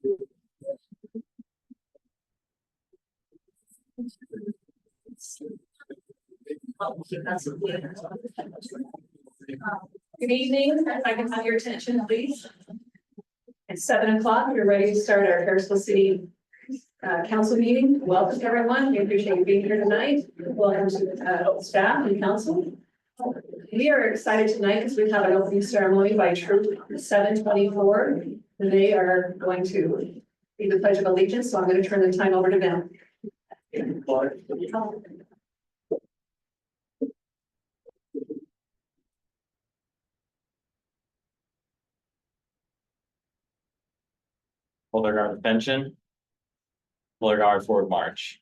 Good evening. If I can have your attention, please. It's 7 o'clock. We're ready to start our Harrisville City Council meeting. Welcome, everyone. We appreciate you being here tonight. Welcome to staff and council. We are excited tonight because we have an opening ceremony by Troop 724. They are going to be the Pledge of Allegiance, so I'm going to turn the time over to them. Color guard attention. Color guard forward march.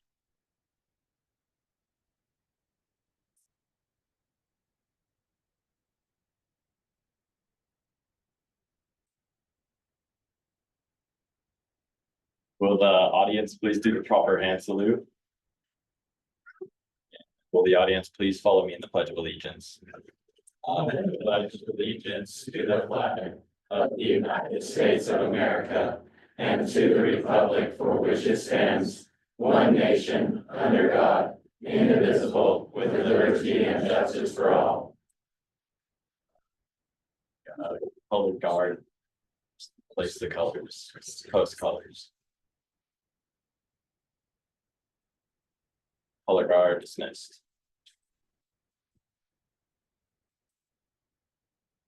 Will the audience please do the proper hand salute? Will the audience please follow me in the Pledge of Allegiance? I pledge allegiance to the flag of the United States of America and to the republic for which it stands, one nation, under God, indivisible, with liberty and justice for all. Color guard, place the colors, post colors. Color guard dismissed.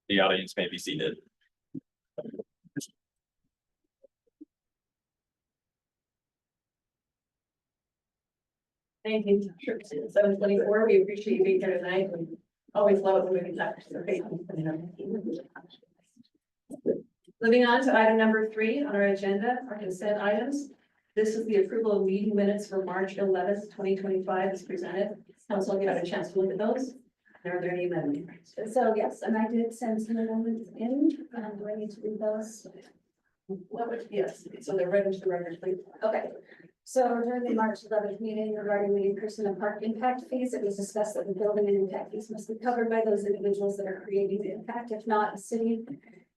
The audience may be seated. Thank you. 724. We appreciate you being here tonight. We always love it when we participate. Moving on to item number 3 on our agenda, our consent items. This is the approval of meeting minutes for March 11th, 2025 as presented. Council, have you had a chance to look at those? Are there any amendments? So yes, and I did send some amendments in. Do I need to read those? Yes, so they're read into the record, please. Okay. So during the March 11th meeting regarding the increase in the park impact fees, it was discussed that the building and impact fees must be covered by those individuals that are creating the impact. If not, the city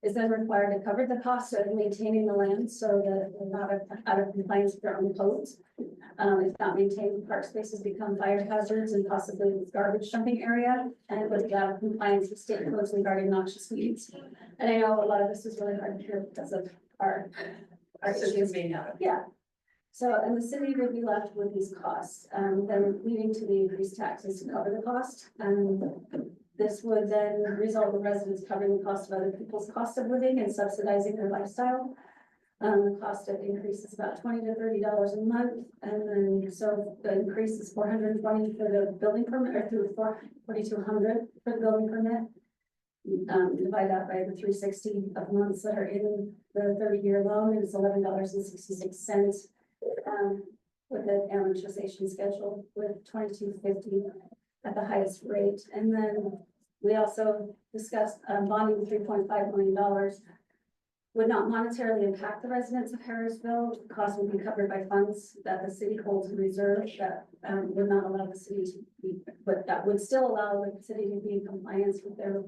is then required to cover the cost of maintaining the land so that they're not out of compliance with their own codes. If not maintained, park spaces become fire hazards and possibly garbage dumping area, and would be out of compliance with state codes regarding noxious weeds. And I know a lot of this is really hard to hear because of our Systems being out. yeah. So, and the city would be left with these costs, then leading to the increased taxes to cover the cost. This would then result in residents covering the cost of other people's cost of living and subsidizing their lifestyle. The cost of increase is about $20 to $30 a month, and then so the increase is $420 for the building permit, or through $4,200 for the building permit. Divide that by the 360 of months that are in the 30-year loan is $11.66. With the amortization schedule with $22.50 at the highest rate. And then we also discussed bonding $3.5 million would not monetarily impact the residents of Harrisville. The cost would be covered by funds that the city holds in reserve that would not allow the city to be, but that would still allow the city to be in compliance with their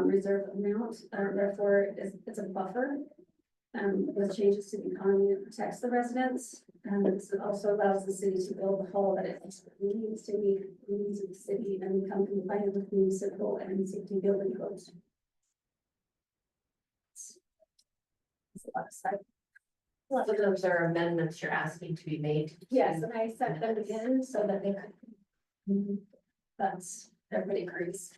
reserve amount. Therefore, it's a buffer. With changes to the economy, it protects the residents. It also allows the city to build the hall that it needs to meet the needs of the city and become compliant with municipal and safety building codes. So those are amendments you're asking to be made? Yes, and I sent them again so that they could. That's everybody agrees.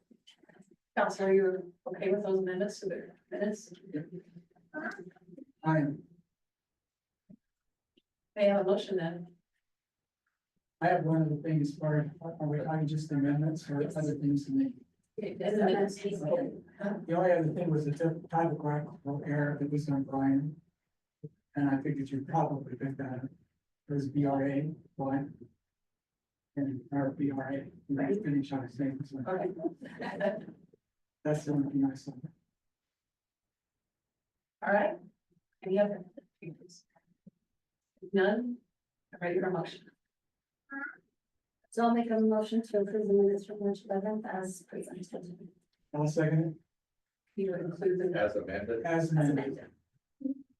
Councilor, are you okay with those amendments to the minutes? I am. May I have a motion then? I have one of the things for, are we talking just amendments or other things to make? The only other thing was the typographical error that was on Bryan. And I figured you'd probably pick that up. There's BRA, one. And our BRA, we finish on the same. Okay. That's the only thing I saw. All right. Any other? None? I'm ready for a motion. So I'll make a motion to approve the minutes from March 11th as presented. I'll second You include the As amended. it. As amended.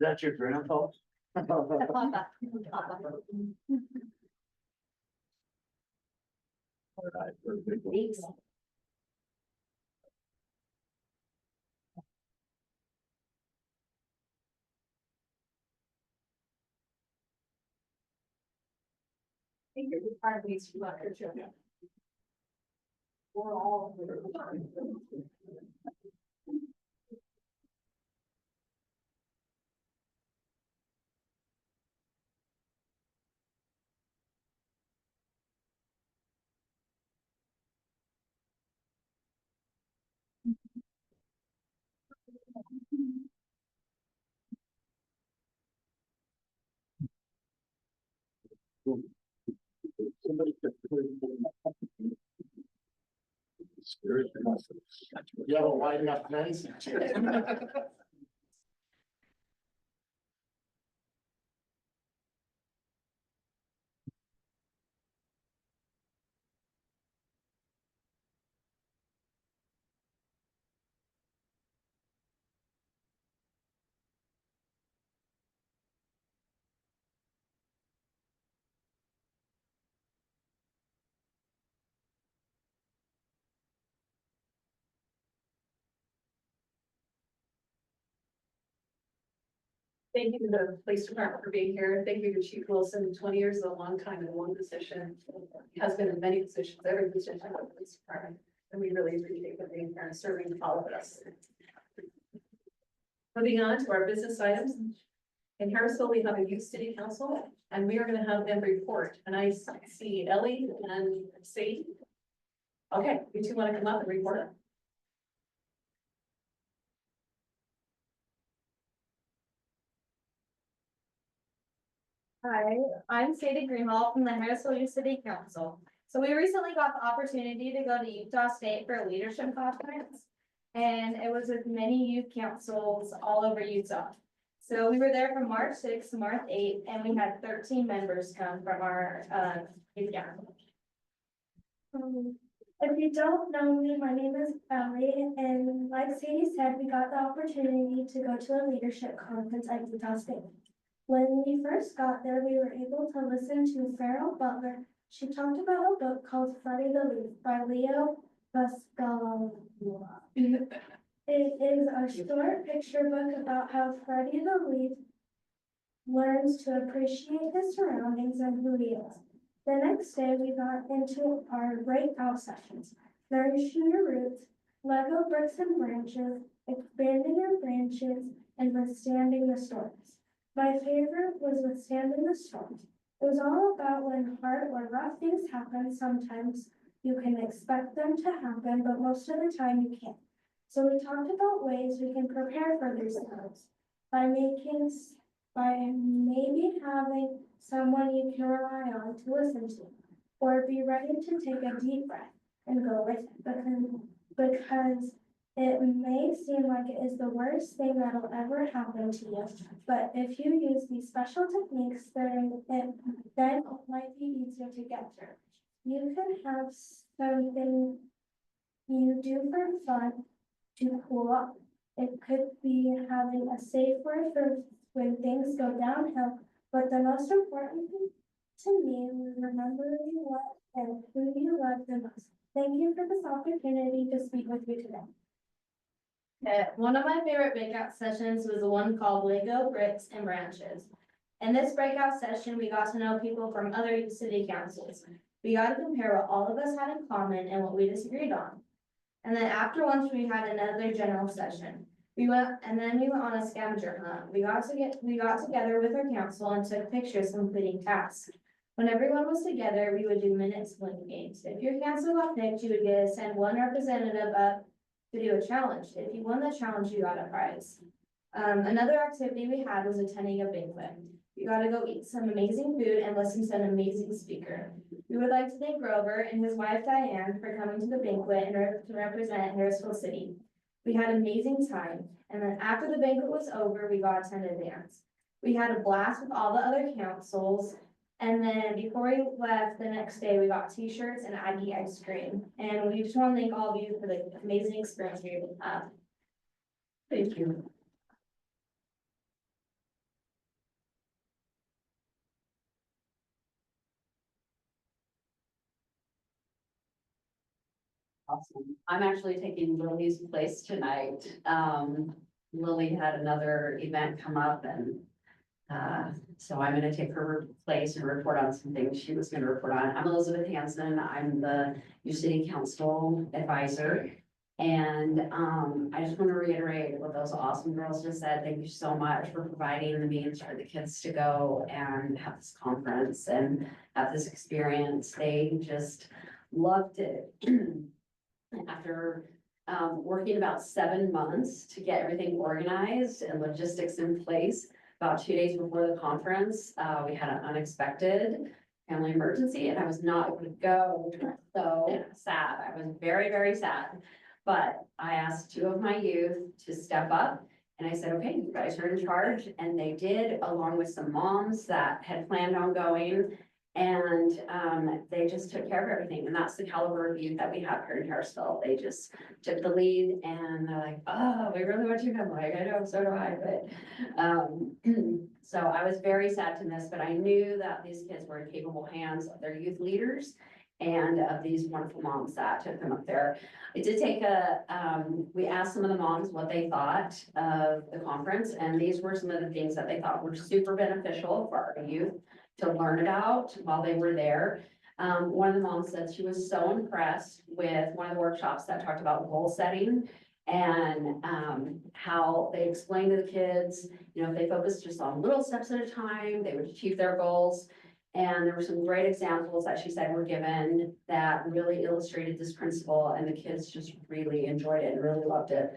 That's your grandpa? Thanks. I think you're part of these two other children. We're all. Somebody could put it in. Scary. You have a wide enough fence? Thank you to the police department for being here. Thank you to Chief Wilson. 20 years is a long time in one position. He has been in many positions, every position in the police department. And we really appreciate him being here and serving all of us. Moving on to our business items. In Harrisville, we have a youth city council and we are going to have them report. And I see Ellie and Sadie. Okay, you two want to come up and report? Hi, I'm Sadie Greenwald from the Harrisville Youth City Council. So we recently got the opportunity to go to Utah State for a leadership conference. And it was with many youth councils all over Utah. So we were there from March 6th to March 8th, and we had 13 members come from our youth council. If you don't know me, my name is Ellie, and like Sadie said, we got the opportunity to go to a leadership conference at Utah State. When we first got there, we were able to listen to Farrell Butler. She talked about a book called Freddie the Leaf by Leo Pascal. It is a short picture book about how Freddie the Leaf learns to appreciate his surroundings and who he is. The next day, we got into our breakout sessions, nourishing your roots, Lego bricks and branches, expanding your branches, and withstanding the storms. My favorite was withstanding the storms. It was all about when hard or rough things happen. Sometimes you can expect them to happen, but most of the time you can't. So we talked about ways we can prepare for these things by maybe having someone you can rely on to listen to, or be ready to take a deep breath and go with it, because it may seem like it is the worst thing that'll ever happen to you, but if you use these special techniques, then it might be easier to get through. You can have something you do for fun to cool off. It could be having a safe word for when things go downhill, but the most important thing to me was remembering what and who you love the most. Thank you for this opportunity to speak with you today. One of my favorite breakout sessions was the one called Lego Bricks and Branches. In this breakout session, we got to know people from other youth city councils. We got to compare what all of us had in common and what we disagreed on. And then after lunch, we had another general session. We went on a scavenger hunt. We got together with our council and took pictures completing tasks. When everyone was together, we would do minute split games. If your council got picked, you would get to send one representative up to do a challenge. If you won the challenge, you got a prize. Another activity we had was attending a banquet. You got to go eat some amazing food and listen to an amazing speaker. We would like to thank Grover and his wife Diane for coming to the banquet and to represent Harrisville City. We had an amazing time, and then after the banquet was over, we got to attend a dance. We had a blast with all the other councils, And then before we left, the next day, we got t-shirts and Aggie ice cream. And we just want to thank all of you for the amazing experience we were able to have. Thank you. Awesome. I'm actually taking Lily's place tonight. Lily had another event come up and so I'm gonna take her place and report on some things she was gonna report on. I'm Elizabeth Hansen. I'm the U City Council advisor. And I just want to reiterate what those awesome girls just said. Thank you so much for providing the means for the kids to go and have this conference and have this experience. They just loved it. After working about 7 months to get everything organized and logistics in place, about 2 days before the conference, we had an unexpected family emergency and I was not able to go. So sad. I was very, very sad. But I asked 2 of my youth to step up and I said, okay, you guys are in charge. And they did, along with some moms that had planned on going. And they just took care of everything. And that's the caliber of youth that we have here in Harrisville. They just took the lead and they're like, oh, we really want you to come. Like, I know, so do I. But so I was very sad to miss, but I knew that these kids were in capable hands of their youth leaders and of these wonderful moms that took them up there. It did take we asked some of the moms what they thought of the conference, and these were some of the things that they thought were super beneficial for our youth to learn about while they were there. One of the moms said she was so impressed with one of the workshops that talked about goal setting and how they explained to the kids, you know, if they focused just on little steps at a time, they would achieve their goals. And there were some great examples that she said were given that really illustrated this principle, and the kids just really enjoyed it and really loved it.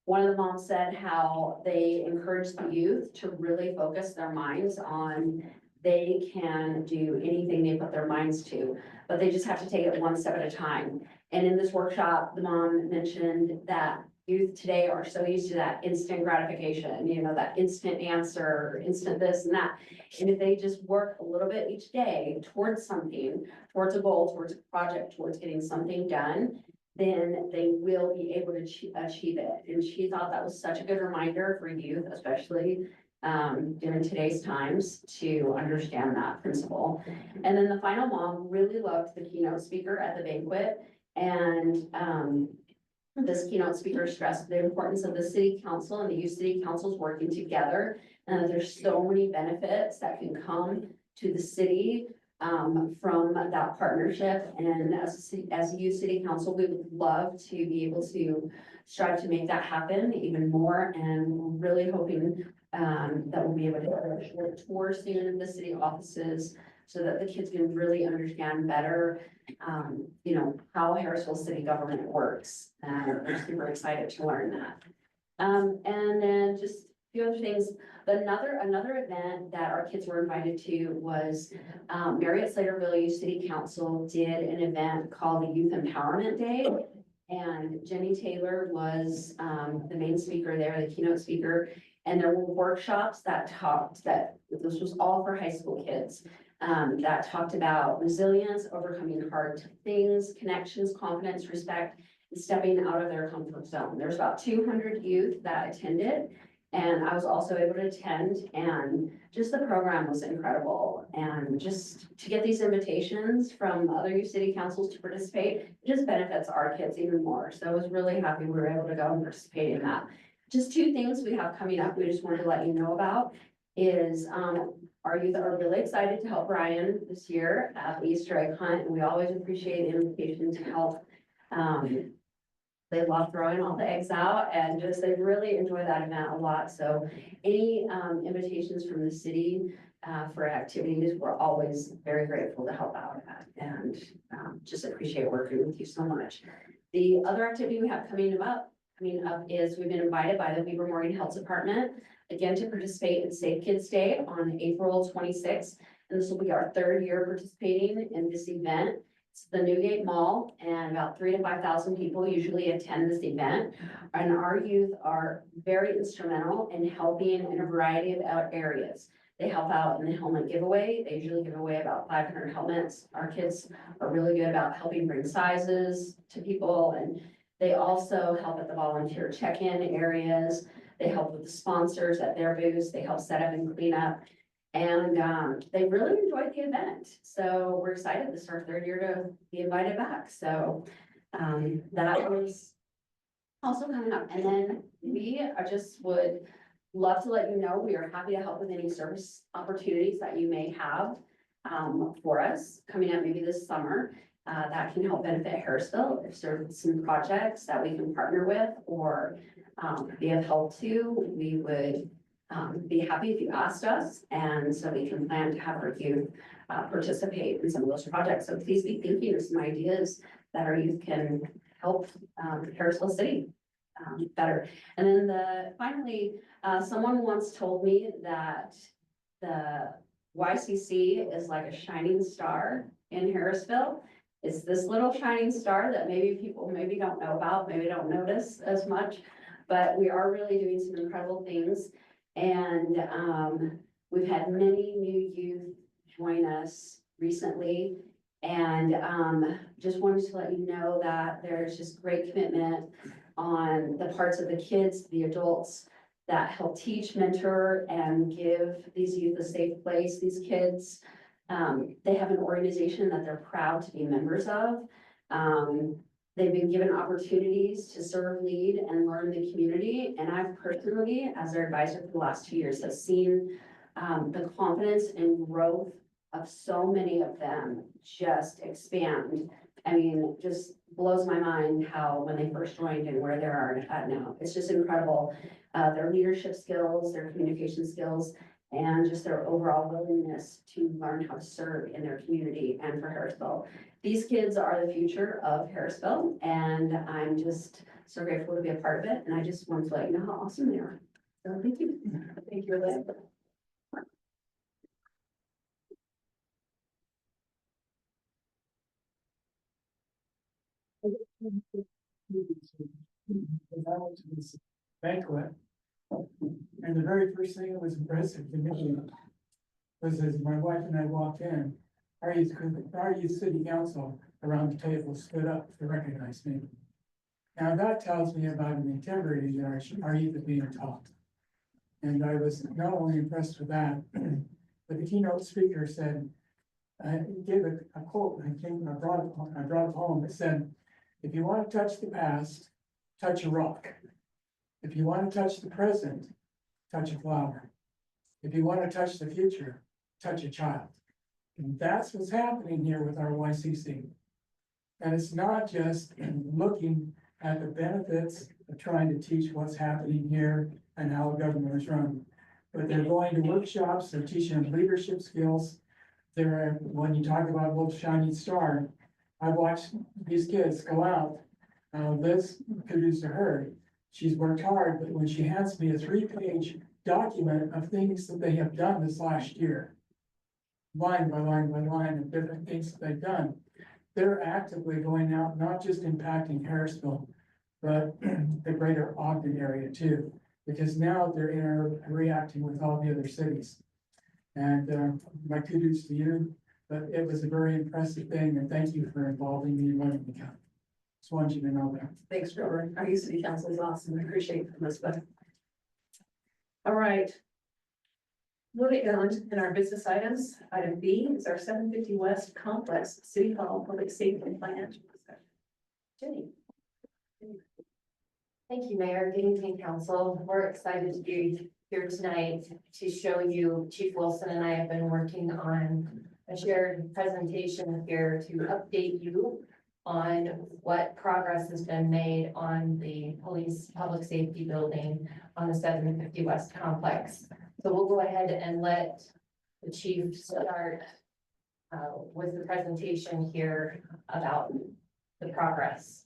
One of the moms said how they encouraged the youth to really focus their minds on they can do anything they put their minds to, but they just have to take it one step at a time. And in this workshop, the mom mentioned that youth today are so used to that instant gratification, you know, that instant answer, instant this and that. And if they just work a little bit each day towards something, towards a goal, towards a project, towards getting something done, then they will be able to achieve it. And she thought that was such a good reminder for youth, especially during today's times, to understand that principle. And then the final mom really loved the keynote speaker at the banquet. And this keynote speaker stressed the importance of the city council and the youth city councils working together. And there's so many benefits that can come to the city from that partnership. And as a youth city council, we would love to be able to strive to make that happen even more. And we're really hoping that we'll be able to tour soon in the city offices so that the kids can really understand better, you know, how Harrisville city government works. And we're super excited to learn that. And then just a few other things. Another event that our kids were invited to was Marriott Slaterville Youth City Council did an event called the Youth Empowerment Day. And Jennie Taylor was the main speaker there, the keynote speaker. And there were workshops that this was all for high school kids. That talked about resilience, overcoming hard things, connections, confidence, respect, and stepping out of their comfort zone. There's about 200 youth that attended, and I was also able to attend, and just the program was incredible. And just to get these invitations from other youth city councils to participate, it just benefits our kids even more. So I was really happy we were able to go and participate in that. Just 2 things we have coming up, we just wanted to let you know about is our youth are really excited to help Bryan this year at the Easter egg hunt, and we always appreciate the invitation to help. They love throwing all the eggs out, and just they really enjoy that event a lot. So any invitations from the city for activities, we're always very grateful to help out at, and just appreciate working with you so much. The other activity we have coming up is we've been invited by the Weber Morgan Health Department again to participate in Safe Kids Day on April 26th. And this will be our 3rd year participating in this event. It's the Newgate Mall, and about 3,000 to 5,000 people usually attend this event. And our youth are very instrumental in helping in a variety of areas. They help out in the helmet giveaway. They usually give away about 500 helmets. Our kids are really good about helping bring sizes to people, and they also help at the volunteer check-in areas. They help with the sponsors at their booths. They help set up and clean up. And they really enjoyed the event. So we're excited. This is our third year to be invited back. So that was also coming up. And then I just would love to let you know, we are happy to help with any service opportunities that you may have for us coming up maybe this summer. That can help benefit Harrisville. If there's some projects that we can partner with or be of help to, we would be happy if you asked us. And so we can plan to have our youth participate in some of those projects. So please be thinking of some ideas that our youth can help Harrisville City better. And then finally, someone once told me that the YCC is like a shining star in Harrisville. It's this little shining star that maybe people maybe don't know about, maybe don't notice as much, but we are really doing some incredible things. And we've had many new youth join us recently. And just wanted to let you know that there's just great commitment on the parts of the kids, the adults that help teach, mentor, and give these youth a safe place. These kids, they have an organization that they're proud to be members of. They've been given opportunities to serve, lead, and learn the community. And I've personally, as their advisor for the last 2 years, have seen the confidence and growth of so many of them just expand. I mean, just blows my mind how when they first joined and where they are at now. It's just incredible. Their leadership skills, their communication skills, and just their overall willingness to learn how to serve in their community and for Harrisville. These kids are the future of Harrisville, and I'm just so grateful to be a part of it. And I just wanted to let you know how awesome they are. So thank you. Thank you, Elizabeth. I went to this banquet, and the very first thing that was impressive to me was as my wife and I walked in, our youth city council around the table stood up to recognize me. Now that tells me about the integrity that our youth are being taught. And I was not only impressed with that, but the keynote speaker said, gave a quote, I brought it home. It said, if you want to touch the past, touch a rock. If you want to touch the present, touch a flower. If you want to touch the future, touch a child. And that's what's happening here with our YCC. And it's not just looking at the benefits of trying to teach what's happening here and how government is run, but they're going to workshops, they're teaching them leadership skills. When you talk about a little shining star, I watched these kids go out. Liz produced her. She's worked hard, but when she hands me a 3-page document of things that they have done this last year, line by line by line of different things that they've done, they're actively going out, not just impacting Harrisville, but the greater Ogden area too, because now they're interacting with all the other cities. And my kudos to you, but it was a very impressive thing, and thank you for involving me in letting me come. Just wanted you to know that. Thanks, Trevor. Our youth city council is awesome. I appreciate this, but. All right. Moving on in our business items, item B is our 750 West Complex City Hall Public Safety Plan. Jenny. Thank you, Mayor. Good evening, Council. We're excited to be here tonight to show you, Chief Wilson and I have been working on a shared presentation here to update you on what progress has been made on the police public safety building on the 750 West Complex. So we'll go ahead and let the chief start with the presentation here about the progress.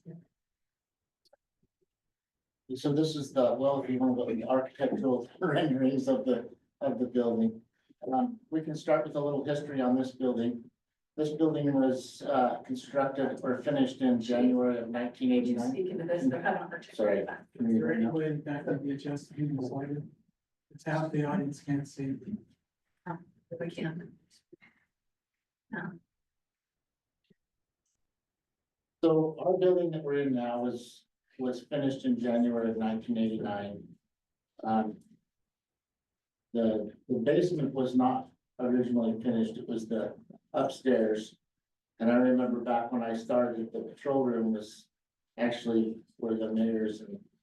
So this is the, well, if you want to look at the architectural renderings of the building. We can start with a little history on this building. This building was constructed or finished in January of 1989. Speaking of this, they're having a particular Sorry. event. Can you Is hear there me any now? way that could be adjusted even slightly? It's half the audience can't see. if we can. So our building that we're in now was finished in January of 1989. The basement was not originally finished, it was the upstairs. And I remember back when I started, the patrol room was actually where the mayor's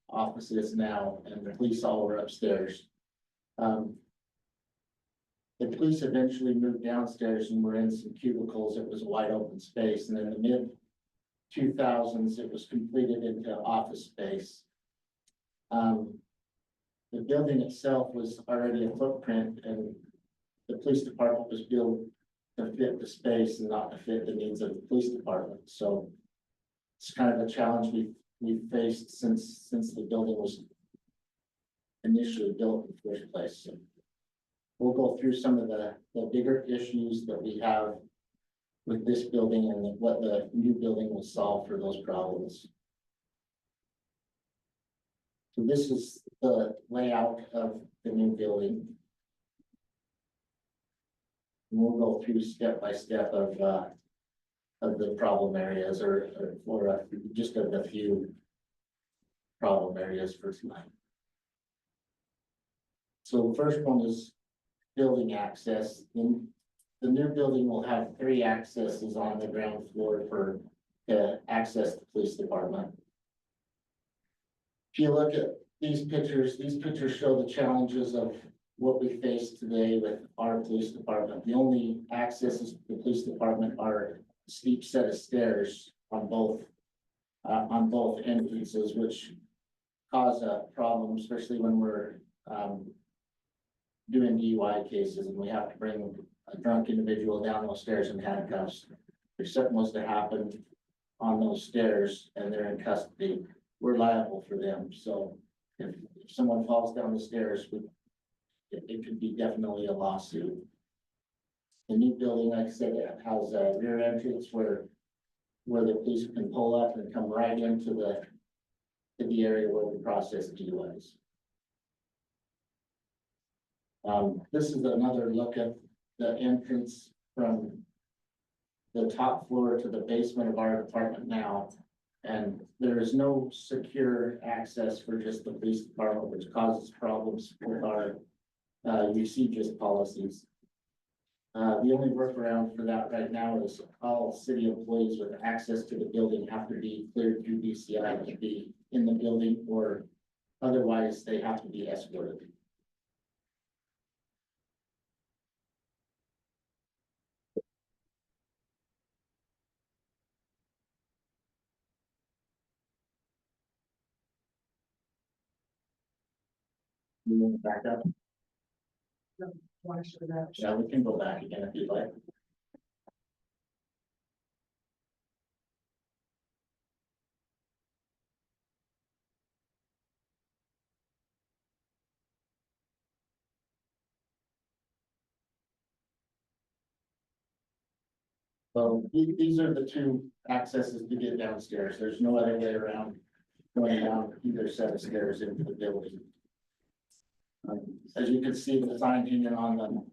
office is now, and the police all were upstairs. The police eventually moved downstairs and were in some cubicles. It was a wide open space, and in the mid-2000s, it was completed into office space. The building itself was already a footprint, and the police department was built to fit the space and not to fit the needs of the police department. So it's kind of a challenge we've faced since the building was initially built in the first place. So we'll go through some of the bigger issues that we have with this building and what the new building will solve for those problems. So this is the layout of the new building. And we'll go through step by step of the problem areas or just of a few problem areas for tonight. So the first one is building access. In the new building will have 3 accesses on the ground floor for access the police department. If you look at these pictures show the challenges of what we face today with our police department. The only accesses to the police department are a steep set of stairs on both entrances, which cause a problem, especially when we're doing DUI cases and we have to bring a drunk individual down those stairs in handcuffs. If something was to happen on those stairs and they're in custody, we're liable for them. So if someone falls down the stairs, it could be definitely a lawsuit. The new building, like I said, it has a rear entrance where the police can pull up and come right into the area where we process DUIs. This is another look at the entrance from the top floor to the basement of our department now. And there is no secure access for just the police department, which causes problems with our UCGIS policies. The only workaround for that right now is all city employees with access to the building have to be cleared through DCI to be in the building, or otherwise they have to be escorted. You want to back up? Yeah, we can go back again if you'd like. So these are the 2 accesses to get downstairs. There's no other way around going down either set of stairs into the building. As you can see, the sign hanging on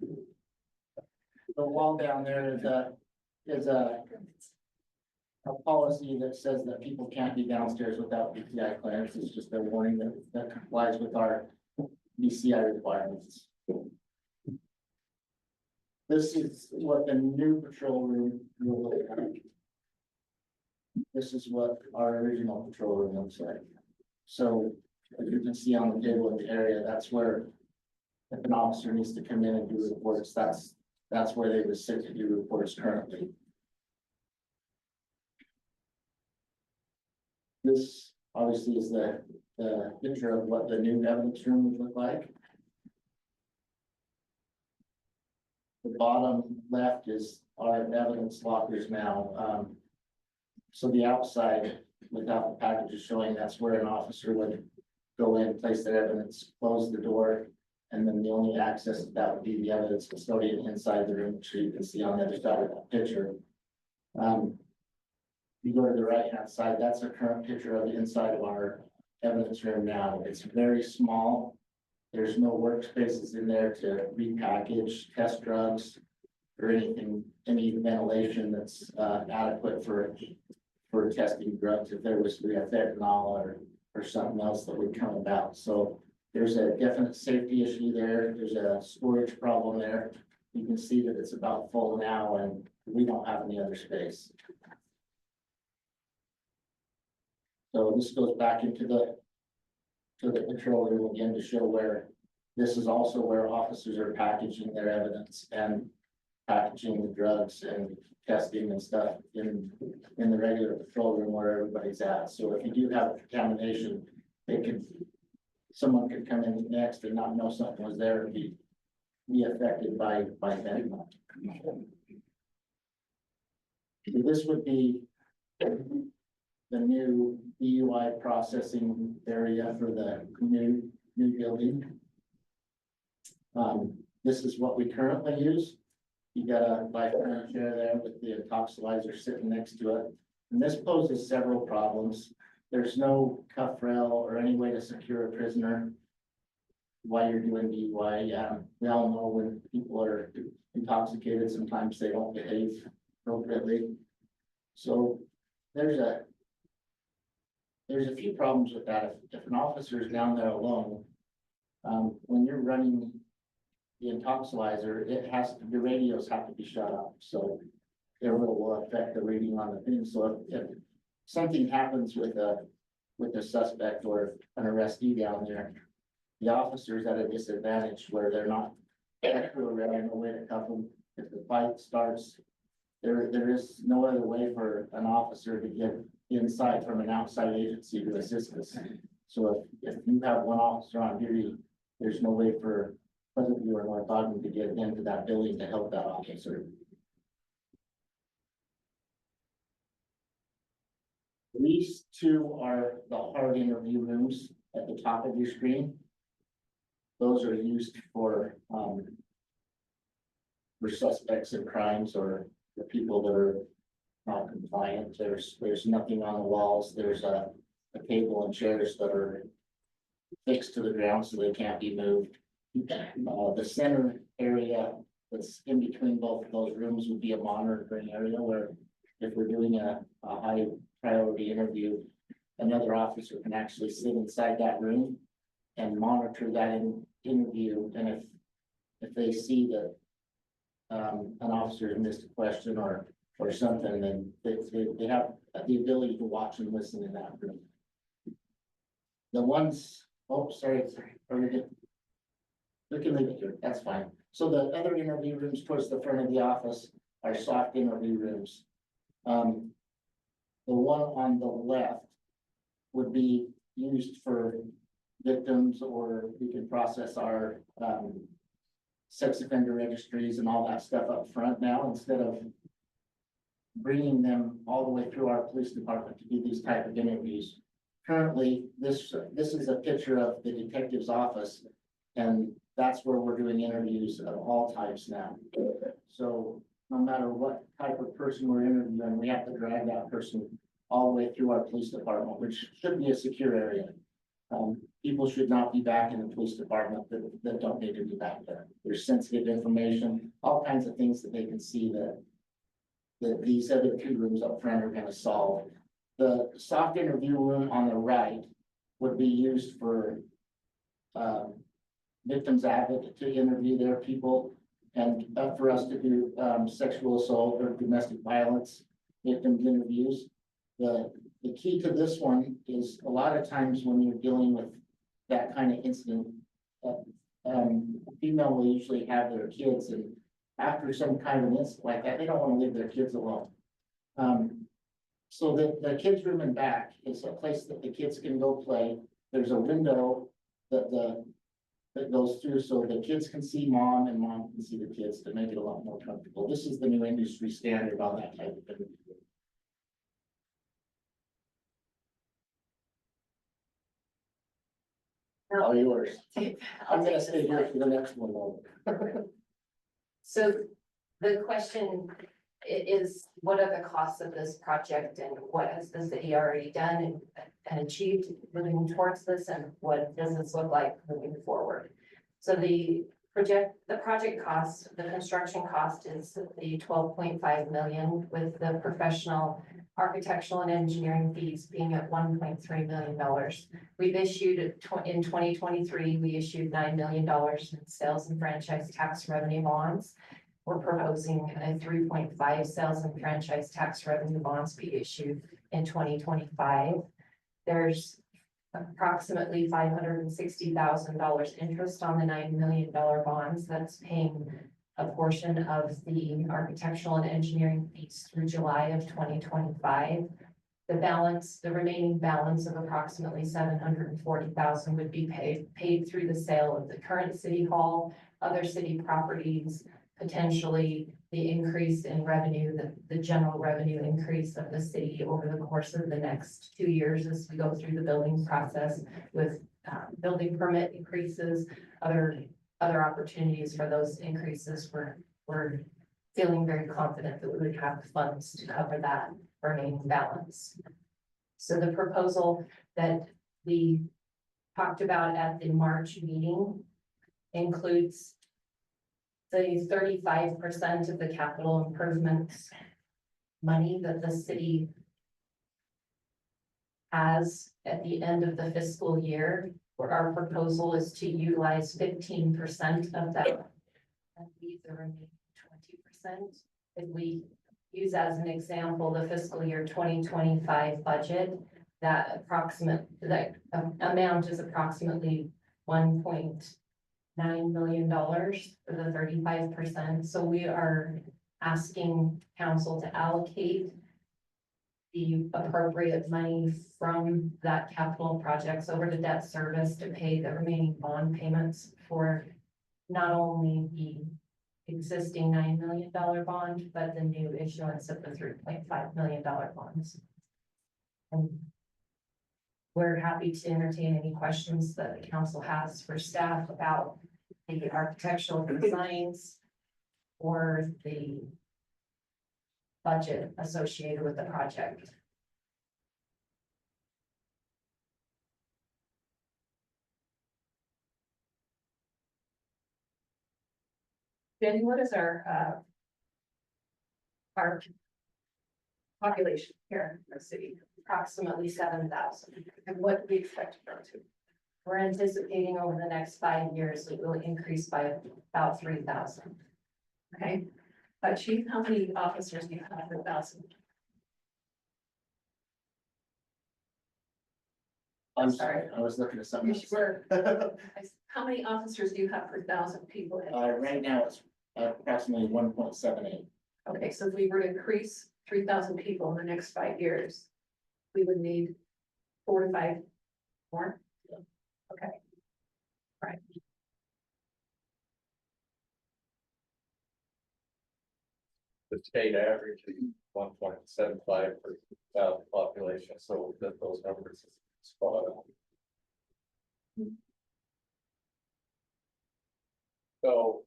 the wall down there is a policy that says that people can't be downstairs without DCI clearance. It's just a warning that complies with our DCI requirements. This is what the new patrol room will look like. This is what our original patrol room looks like. So as you can see on the table in the area, that's where if an officer needs to come in and do reports, that's where they would sit to do reports currently. This obviously is the picture of what the new evidence room would look like. The bottom left is our evidence lockers now. So the outside, without the packages showing, that's where an officer would go in, place their evidence, close the door, and then the only access that would be the evidence custodian inside the room, which you can see on the other side of that picture. You go to the right-hand side, that's a current picture of the inside of our evidence room now. It's very small. There's no workspaces in there to repackage, test drugs, or anything, any ventilation that's adequate for testing drugs, if there was to be a fentanyl or something else that would come about. So there's a definite safety issue there. There's a storage problem there. You can see that it's about full now and we don't have any other space. So this goes back into the control room again to show where this is also where officers are packaging their evidence and packaging the drugs and testing and stuff in the regular patrol room where everybody's at. So if you do have contamination, someone could come in next and not know something was there and be affected by that. This would be the new DUI processing area for the new building. This is what we currently use. You got a bifold chair there with the toxilizer sitting next to it. And this poses several problems. There's no cuff rail or any way to secure a prisoner while you're doing DUI. We all know when people are intoxicated, sometimes they don't behave appropriately. So there's a few problems with that. If an officer is down there alone, when you're running the intoxilizer, the radios have to be shut off. So it will affect the reading on the thing. So if something happens with a suspect or an arrestee down there, the officer's at a disadvantage where they're not around, no way to cuff them. If the fight starts, there is no other way for an officer to get inside from an outside agency to assist us. So if you have one officer on duty, there's no way for Pleasant View or North Ogden to get into that building to help that officer. These two are the hard interview rooms at the top of your screen. Those are used for suspects in crimes or the people that are not compliant. There's nothing on the walls. There's a table and chairs that are fixed to the ground so they can't be moved. The center area that's in between both of those rooms would be a monitoring area where if we're doing a high priority interview, another officer can actually sit inside that room and monitor that interview. And if they see that an officer has missed a question or something, then they have the ability to watch and listen in that room. The ones, oh, sorry, we can leave it here, that's fine. So the other interview rooms towards the front of the office are soft interview rooms. The one on the left would be used for victims, or we can process our sex offender registries and all that stuff up front now, instead of bringing them all the way through our police department to do these type of interviews. Currently, this is a picture of the detective's office, and that's where we're doing interviews of all types now. So no matter what type of person we're interviewing, we have to drag that person all the way through our police department, which should be a secure area. People should not be back in the police department that don't need to be back there. There's sensitive information, all kinds of things that they can see that these other two rooms up front are going to solve. The soft interview room on the right would be used for victims advocate to interview their people, and for us to do sexual assault or domestic violence victims interviews. The key to this one is a lot of times when you're dealing with that kind of incident, female will usually have their kids, and after some kind of an incident like that, they don't want to leave their kids alone. So the kids' room in back is a place that the kids can go play. There's a window that goes through so the kids can see mom and mom can see the kids to make it a lot more comfortable. This is the new industry standard on that type of thing. All yours. I'm gonna stay here for the next one though. So the question is, what are the costs of this project, and what has the city already done and achieved moving towards this, and what does this look like moving forward? So the project cost, the construction cost is the 12.5 million with the professional architectural and engineering fees being at $1.3 million. We've issued in 2023, we issued $9 million in sales and franchise tax revenue bonds. We're proposing a 3.5 sales and franchise tax revenue bonds be issued in 2025. There's approximately $560,000 interest on the $9 million bonds. That's paying a portion of the architectural and engineering fees through July of 2025. The remaining balance of approximately $740,000 would be paid through the sale of the current city hall, other city properties, potentially the increase in revenue, the general revenue increase of the city over the course of the next 2 years as we go through the building process with building permit increases, other opportunities for those increases. We're feeling very confident that we would have funds to cover that remaining balance. So the proposal that we talked about at the March meeting includes the 35% of the capital improvements money that the city has at the end of the fiscal year, where our proposal is to utilize 15% of that and leave the remaining 20%. If we use as an example, the fiscal year 2025 budget, that amount is approximately $1.9 million for the 35%. So we are asking council to allocate the appropriate money from that capital projects over to debt service to pay the remaining bond payments for not only the existing $9 million bond, but the new issuance of the $3.5 million bonds. And we're happy to entertain any questions that the council has for staff about the architectural designs or the budget associated with the project. Jenny, what is our population here in the city? Approximately 7,000. And what do we expect to grow to? We're anticipating over the next 5 years, it will increase by about 3,000. Okay, Chief, how many officers do you have per 1,000? I'm sorry, I was looking at something. You were. How many officers do you have per 1,000 people? Right now it's approximately 1.78. Okay, so if we were to increase 3,000 people in the next 5 years, we would need 4 to 5 more. Okay. Right. The state average is 1.75 per thousand population, so that those numbers is spot on. So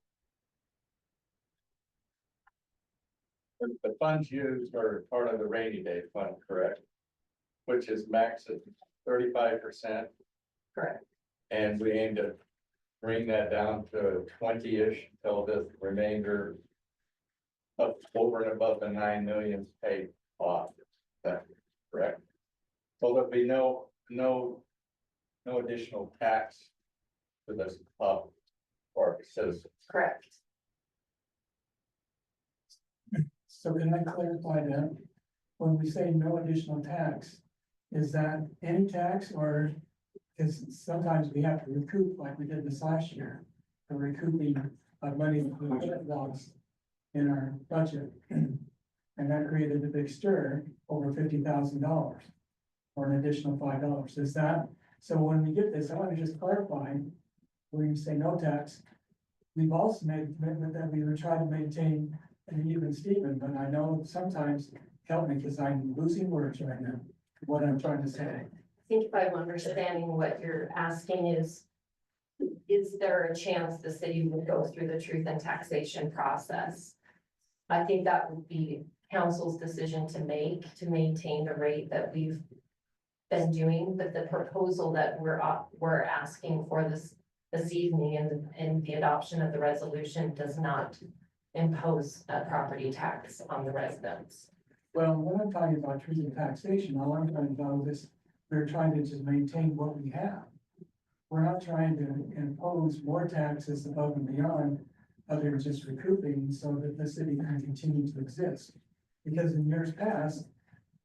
the funds used are part of the rainy day fund, correct? Which is max at 35%. Correct. And we aim to bring that down to 20-ish until the remainder of over and above the 9 million paid off. That's correct. So there'll be no additional tax for this or citizens. Correct. So can I clarify that? When we say no additional tax, is that any tax or, because sometimes we have to recoup like we did this last year, the recouping of money that we had lost in our budget. And that created a big stir over $50,000 or an additional $5. Is that, so when we get this, I want to just clarify, when you say no tax, we've also made a commitment that we would try to maintain an even Steven, but I know sometimes, help me, because I'm losing words right now, what I'm trying to say. I think if I'm understanding what you're asking is there a chance the city would go through the truth and taxation process? I think that would be council's decision to make, to maintain the rate that we've been doing, but the proposal that we're asking for this this evening, and the adoption of the resolution does not impose a property tax on the residents. Well, when I'm talking about truth and taxation, all I'm talking about is we're trying to just maintain what we have. We're not trying to impose more taxes above and beyond other than just recouping so that the city can continue to exist. Because in years past,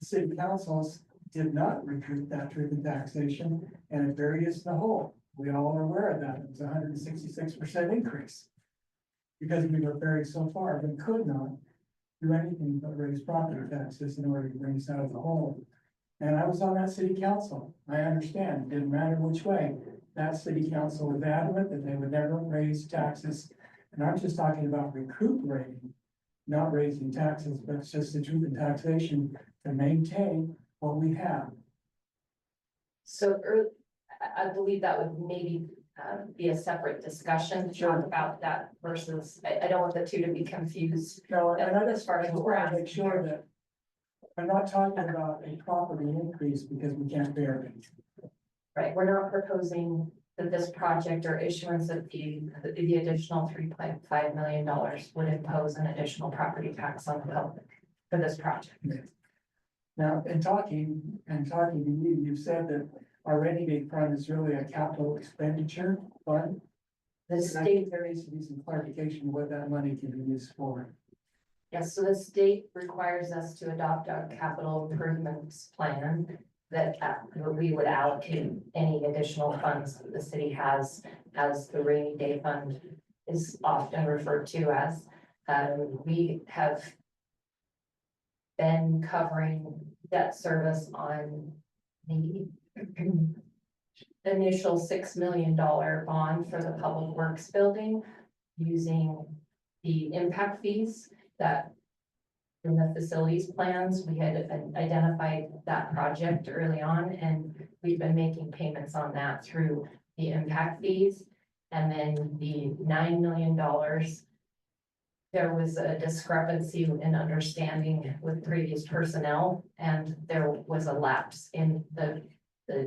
city councils did not recoup that truth and taxation, and it buried us in the hole. We all are aware of that. It was 166% increase. Because we were buried so far, we could not do anything but raise property taxes in order to bring us out of the hole. And I was on that city council. I understand, it didn't matter which way. That city council was adamant that they would never raise taxes. And I'm just talking about recuperating, not raising taxes, but it's just the truth in taxation to maintain what we have. So I believe that would maybe be a separate discussion to talk about that versus, I don't want the two to be confused. No, and I As far as just we're want to make asking sure here. that I'm not talking about a property increase because we can't bear it. Right, we're not proposing that this project or issuance of the additional $3.5 million would impose an additional property tax on the public for this project. Now, in talking to you, you said that our rainy day fund is really a capital expenditure fund. The And I state, think there needs to be some clarification of what that money can be used for. yes, so the state requires us to adopt a capital improvements plan that we would allocate any additional funds that the city has as the rainy day fund is often referred to as. We have been covering debt service on the initial $6 million bond for the Public Works building using the impact fees that in the facilities plans, we had identified that project early on, and we've been making payments on that through the impact fees. And then the $9 million, there was a discrepancy in understanding with previous personnel, and there was a lapse in the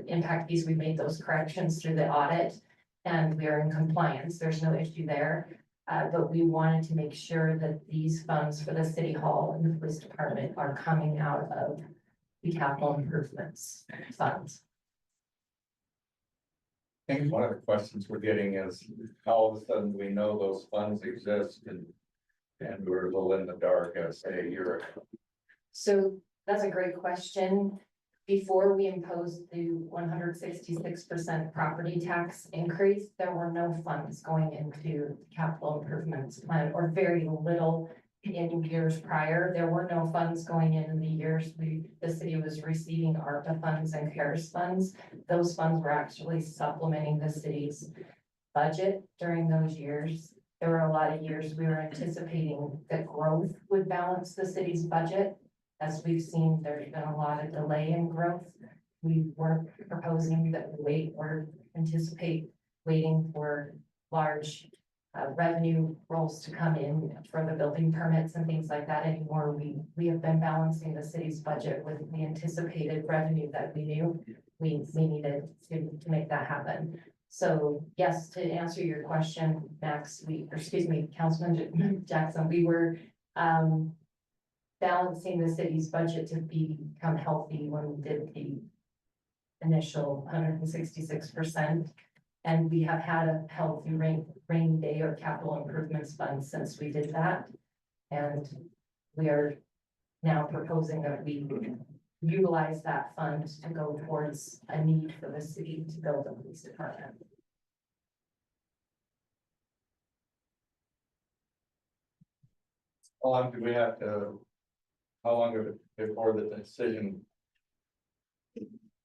impact fees. We made those corrections through the audit, and we are in compliance. There's no issue there. But we wanted to make sure that these funds for the city hall and the police department are coming out of the capital improvements funds. I think one of the questions we're getting is how all of a sudden we know those funds exist and we're a little in the dark as say a year ago. So that's a great question. Before we imposed the 166% property tax increase, there were no funds going into the capital improvements plan, or very little in years prior. There were no funds going in the years the city was receiving ARPA funds and CARES funds. Those funds were actually supplementing the city's budget during those years. There were a lot of years we were anticipating that growth would balance the city's budget. As we've seen, there's been a lot of delay in growth. We weren't proposing that we wait or anticipate waiting for large revenue rolls to come in for the building permits and things like that anymore. We have been balancing the city's budget with the anticipated revenue that we knew we needed to make that happen. So yes, to answer your question, Max, Councilman Jackson, we were balancing the city's budget to become healthy when we did the initial 166%. And we have had a healthy rainy day or capital improvements fund since we did that. And we are now proposing that we utilize that fund to go towards a need for the city to build a police department. How long do we have to, how long of it before the decision?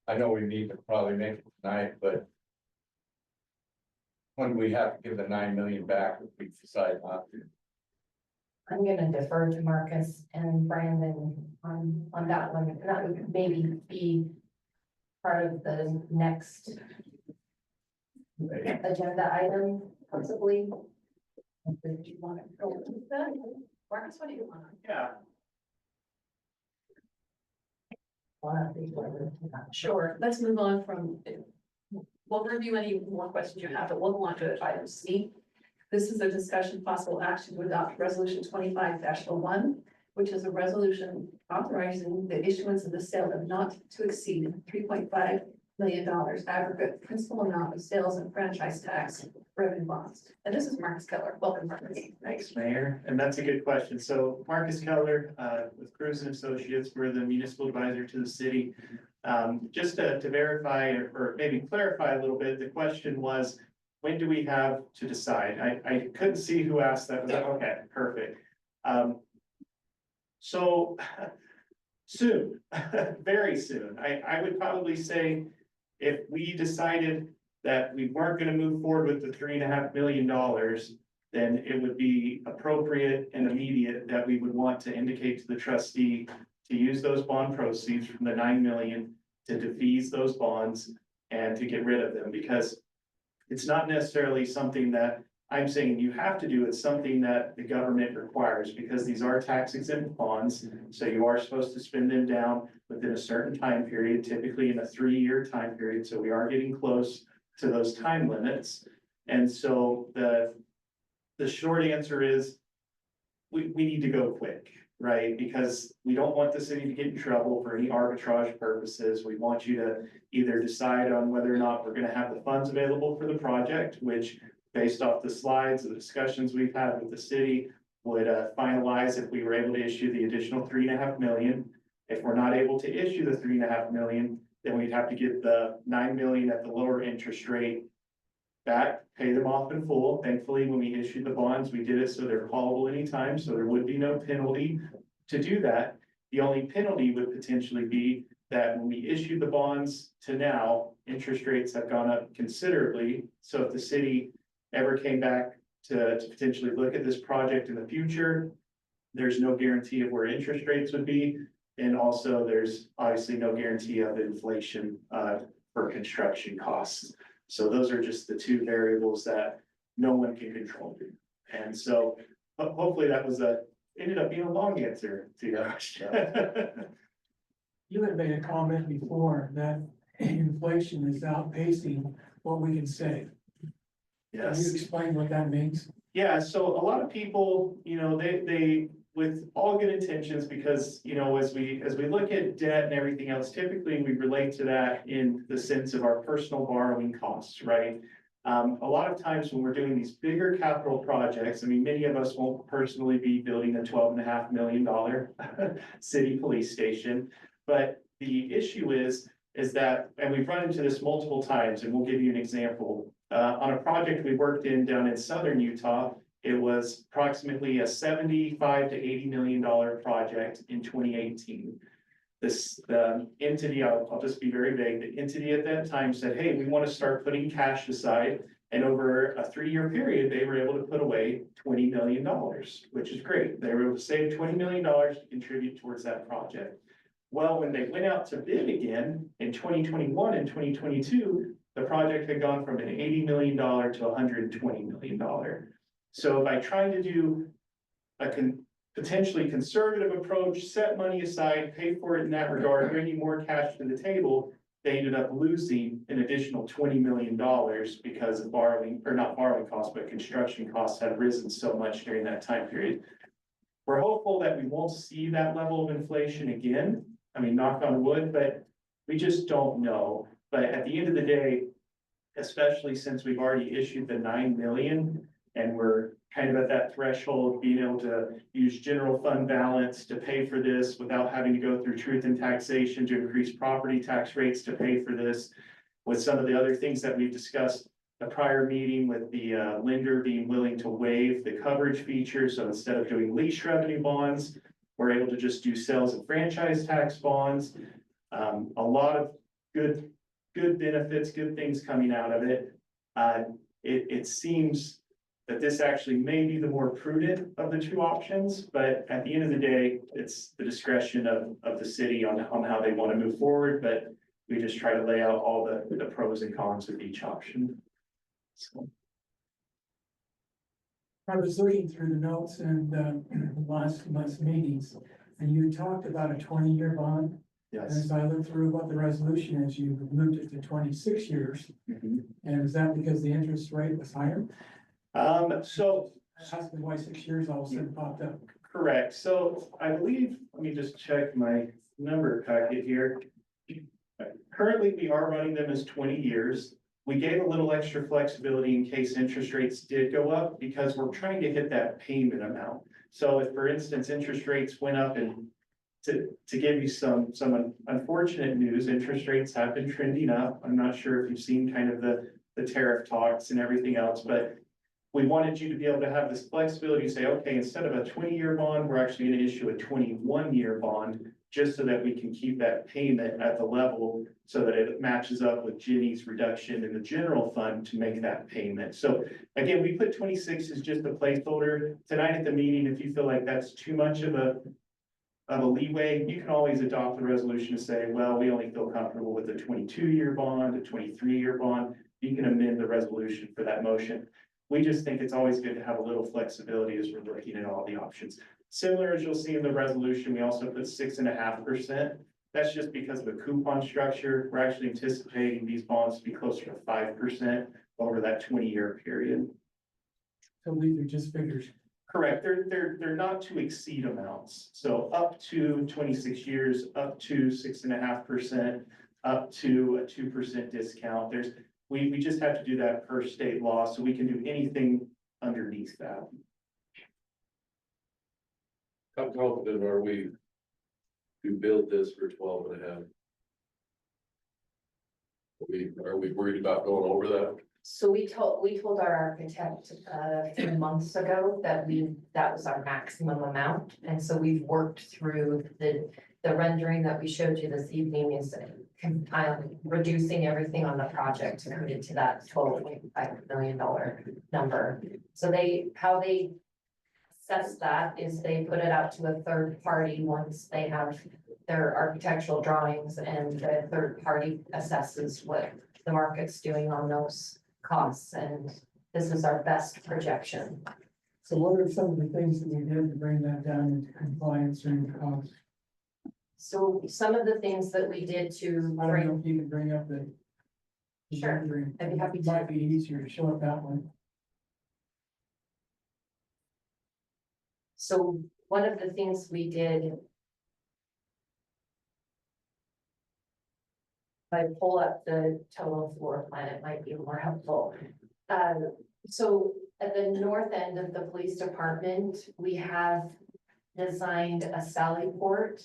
I know we need to probably make it tonight, but when do we have to give the 9 million back if we decide not to? I'm gonna defer to Marcus and Brandon on that one. That would maybe be part of the next agenda item, possibly. Do you want to go with that? Marcus, what do you want? Yeah. Sure, let's move on from we'll review any more questions you have, but we'll go on to item C. This is a discussion possible action to adopt resolution 25-01, which is a resolution authorizing the issuance of the sale of not to exceed $3.5 million aggregate principal amount of sales and franchise tax revenue bonds. And this is Marcus Keller. Welcome, Marcus. Thanks, Mayor, and that's a good question. So Marcus Keller, with Cruz and Associates, we're the municipal advisor to the city. Just to verify or maybe clarify a little bit, the question was, when do we have to decide? I couldn't see who asked that. Was that okay? Perfect. So soon, very soon. I would probably say if we decided that we weren't gonna move forward with the $3.5 million, then it would be appropriate and immediate that we would want to indicate to the trustee to use those bond proceeds from the 9 million to defease those bonds and to get rid of them, because it's not necessarily something that I'm saying you have to do. It's something that the government requires, because these are tax exempt bonds. So you are supposed to spend them down within a certain time period, typically in a 3-year time period. So we are getting close to those time limits. And so the short answer is we need to go quick, right? Because we don't want the city to get in trouble for any arbitrage purposes. We want you to either decide on whether or not we're gonna have the funds available for the project, which based off the slides, the discussions we've had with the city would finalize if we were able to issue the additional $3.5 million. If we're not able to issue the $3.5 million, then we'd have to get the 9 million at the lower interest rate back, pay them off in full. Thankfully, when we issued the bonds, we did it so they're callable anytime, so there would be no penalty to do that. The only penalty would potentially be that when we issued the bonds to now, interest rates have gone up considerably. So if the city ever came back to potentially look at this project in the future, there's no guarantee of where interest rates would be. And also there's obviously no guarantee of inflation for construction costs. So those are just the two variables that no one can control. And so hopefully that was ended up being a long answer to your question. You had made a comment before that inflation is outpacing what we can save. Can you Yes. explain what that means? Yeah, so a lot of people, you know, they with all good intentions, because, you know, as we look at debt and everything else, typically we relate to that in the sense of our personal borrowing costs, right? A lot of times when we're doing these bigger capital projects, I mean, many of us won't personally be building a $12.5 million city police station. But the issue is that, and we've run into this multiple times, and we'll give you an example. On a project we worked in down in southern Utah, it was approximately a $75 to $80 million project in 2018. The entity, I'll just be very vague, the entity at that time said, hey, we want to start putting cash aside. And over a 3-year period, they were able to put away $20 million, which is great. They were able to save $20 million to contribute towards that project. Well, when they went out to bid again in 2021 and 2022, the project had gone from an $80 million to $120 million. So by trying to do a potentially conservative approach, set money aside, pay for it in that regard, bringing more cash to the table, they ended up losing an additional $20 million because of borrowing, or not borrowing costs, but construction costs had risen so much during that time period. We're hopeful that we won't see that level of inflation again. I mean, knock on wood, but we just don't know. But at the end of the day, especially since we've already issued the 9 million and we're kind of at that threshold, being able to use general fund balance to pay for this without having to go through truth and taxation to increase property tax rates to pay for this. With some of the other things that we've discussed, a prior meeting with the lender being willing to waive the coverage feature. So instead of doing lease revenue bonds, we're able to just do sales and franchise tax bonds. A lot of good benefits, good things coming out of it. It seems that this actually may be the more prudent of the two options, but at the end of the day, it's the discretion of the city on how they want to move forward. But we just try to lay out all the pros and cons of each option. So. I was looking through the notes and last month's meetings, and you talked about a 20-year bond. Yes. As I looked through what the resolution is, you moved it to 26 years. And is that because the interest rate was higher? So That's why 6 years all of a sudden popped up. correct. So I believe, let me just check my number packet here. Currently, we are running them as 20 years. We gave a little extra flexibility in case interest rates did go up because we're trying to hit that payment amount. So if, for instance, interest rates went up and to give you some unfortunate news, interest rates have been trending up. I'm not sure if you've seen kind of the tariff talks and everything else, but we wanted you to be able to have this flexibility to say, okay, instead of a 20-year bond, we're actually going to issue a 21-year bond, just so that we can keep that payment at the level so that it matches up with Jenny's reduction in the general fund to make that payment. So again, we put 26 as just a placeholder. Tonight at the meeting, if you feel like that's too much of a leeway, you can always adopt the resolution to say, well, we only feel comfortable with a 22-year bond, a 23-year bond. You can amend the resolution for that motion. We just think it's always good to have a little flexibility as we're looking at all the options. Similar as you'll see in the resolution, we also put 6.5%. That's just because of the coupon structure. We're actually anticipating these bonds to be closer to 5% over that 20-year period. So these are just figures. Correct. They're not to exceed amounts. So up to 26 years, up to 6.5%, up to a 2% discount. We just have to do that per state law, so we can do anything underneath that. How confident are we to build this for 12.5? Are we worried about going over that? So we told our architect a few months ago that that was our maximum amount. And so we've worked through the rendering that we showed you this evening is reducing everything on the project to put it to that $12.5 million number. So how they assess that is they put it out to a third party once they have their architectural drawings, and the third party assesses what the market's doing on those costs, and this is our best projection. So what are some of the things that we did to bring that down into compliance and cost? So some of the things that we did to I don't know bring, if you can bring up the. Sure, rendering. I'd be happy It to. might be easier to show up that one. So one of the things we did. If I pull up the total floor plan, it might be more helpful. So at the north end of the police department, we have designed a sally port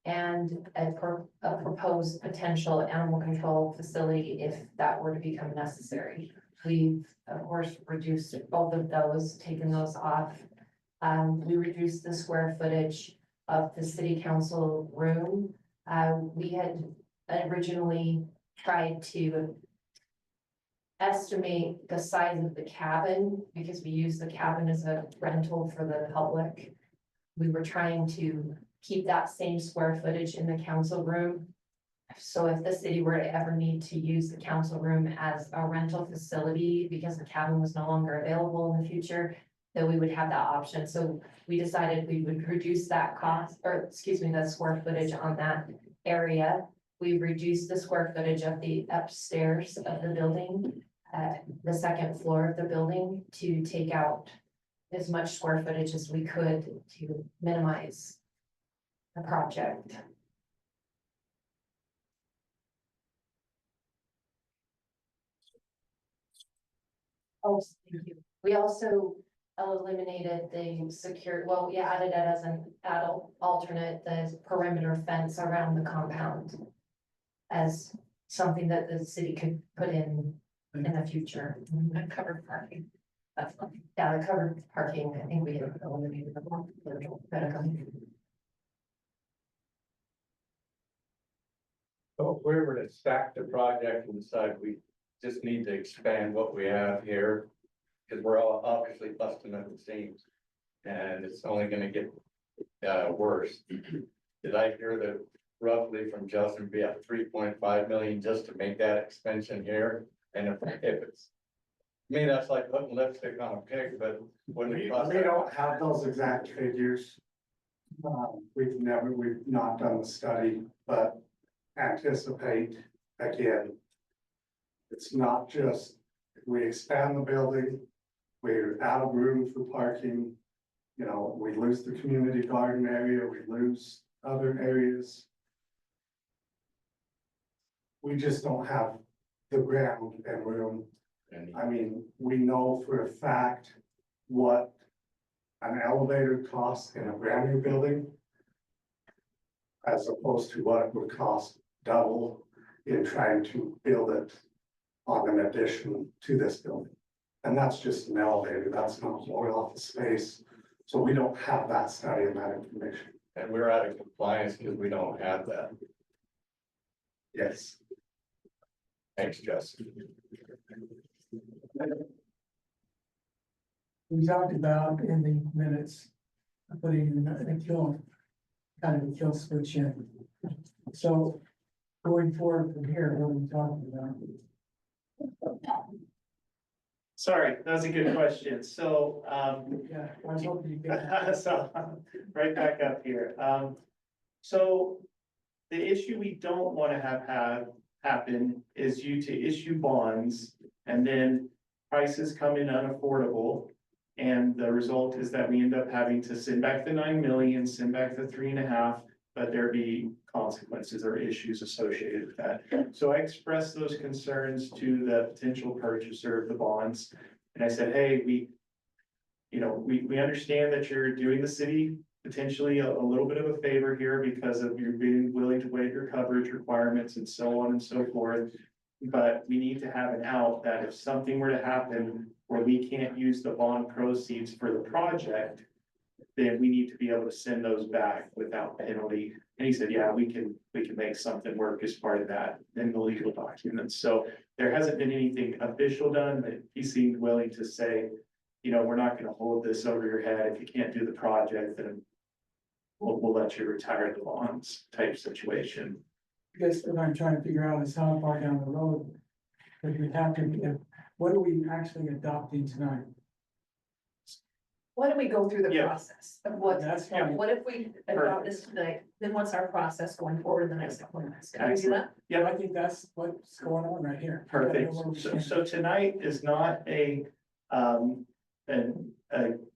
and a proposed potential animal control facility if that were to become necessary. We've, of course, reduced both of those, taken those off. We reduced the square footage of the city council room. We had originally tried to estimate the size of the cabin because we use the cabin as a rental for the public. We were trying to keep that same square footage in the council room. So if the city were to ever need to use the council room as a rental facility because the cabin was no longer available in the future, then we would have that option. So we decided we would reduce that cost, or excuse me, the square footage on that area. We reduced the square footage of the upstairs of the building, the second floor of the building, to take out as much square footage as we could to minimize the project. Oh, thank you. We also eliminated the we added it as an alternate, the perimeter fence around the compound as something that the city could put in the future. And covered parking. Yeah, the covered parking, I think we had eliminated the one. So if we were to stack the project and decide we just need to expand what we have here, because we're all obviously busting at the seams, and it's only gonna get worse. Did I hear that roughly from Justin be at 3.5 million just to make that expansion here? And if it's, I mean, that's like putting lipstick on a pig, but when We it costs. don't have those exact figures. We've not done the study, but anticipate, again, it's not just, if we expand the building, we're out of room for parking. You know, we lose the community garden area, we lose other areas. We just don't have the ground and room. I mean, we know for a fact what an elevator costs in a brand new building, as opposed to what it would cost double in trying to build it on an addition to this building. And that's just an elevator, that's not more office space. So we don't have that study and that information. And we're out of compliance because we don't have that. Yes. Thanks, Justin. We talked about in the minutes, putting a kill, kind of a kill switch in. So going forward from here, what are we talking about? Sorry, that was a good question. So, Yeah, I was hoping you could. so, right back up here. So the issue we don't want to have happen is you to issue bonds and then prices come in unaffordable. And the result is that we end up having to send back the 9 million, send back the 3.5, but there be consequences or issues associated with that. So I expressed those concerns to the potential purchaser of the bonds. And I said, hey, we understand that you're doing the city potentially a little bit of a favor here because of you being willing to waive your coverage requirements and so on and so forth. But we need to have an out that if something were to happen where we can't use the bond proceeds for the project, then we need to be able to send those back without penalty. And he said, yeah, we can make something work as part of that in the legal documents. So there hasn't been anything official done, but he seemed willing to say, you know, we're not gonna hold this over your head. If you can't do the project, then we'll let you retire the bonds type situation. I guess what I'm trying to figure out is how far down the road that we have to, what are we actually adopting tonight? Why don't we go through the Yeah. process of what, That's fine. what if we adopt this tonight, then what's our process going forward in the next couple of months? Can we do Excellent. that? I think that's what's going on right here. Perfect. So tonight is not a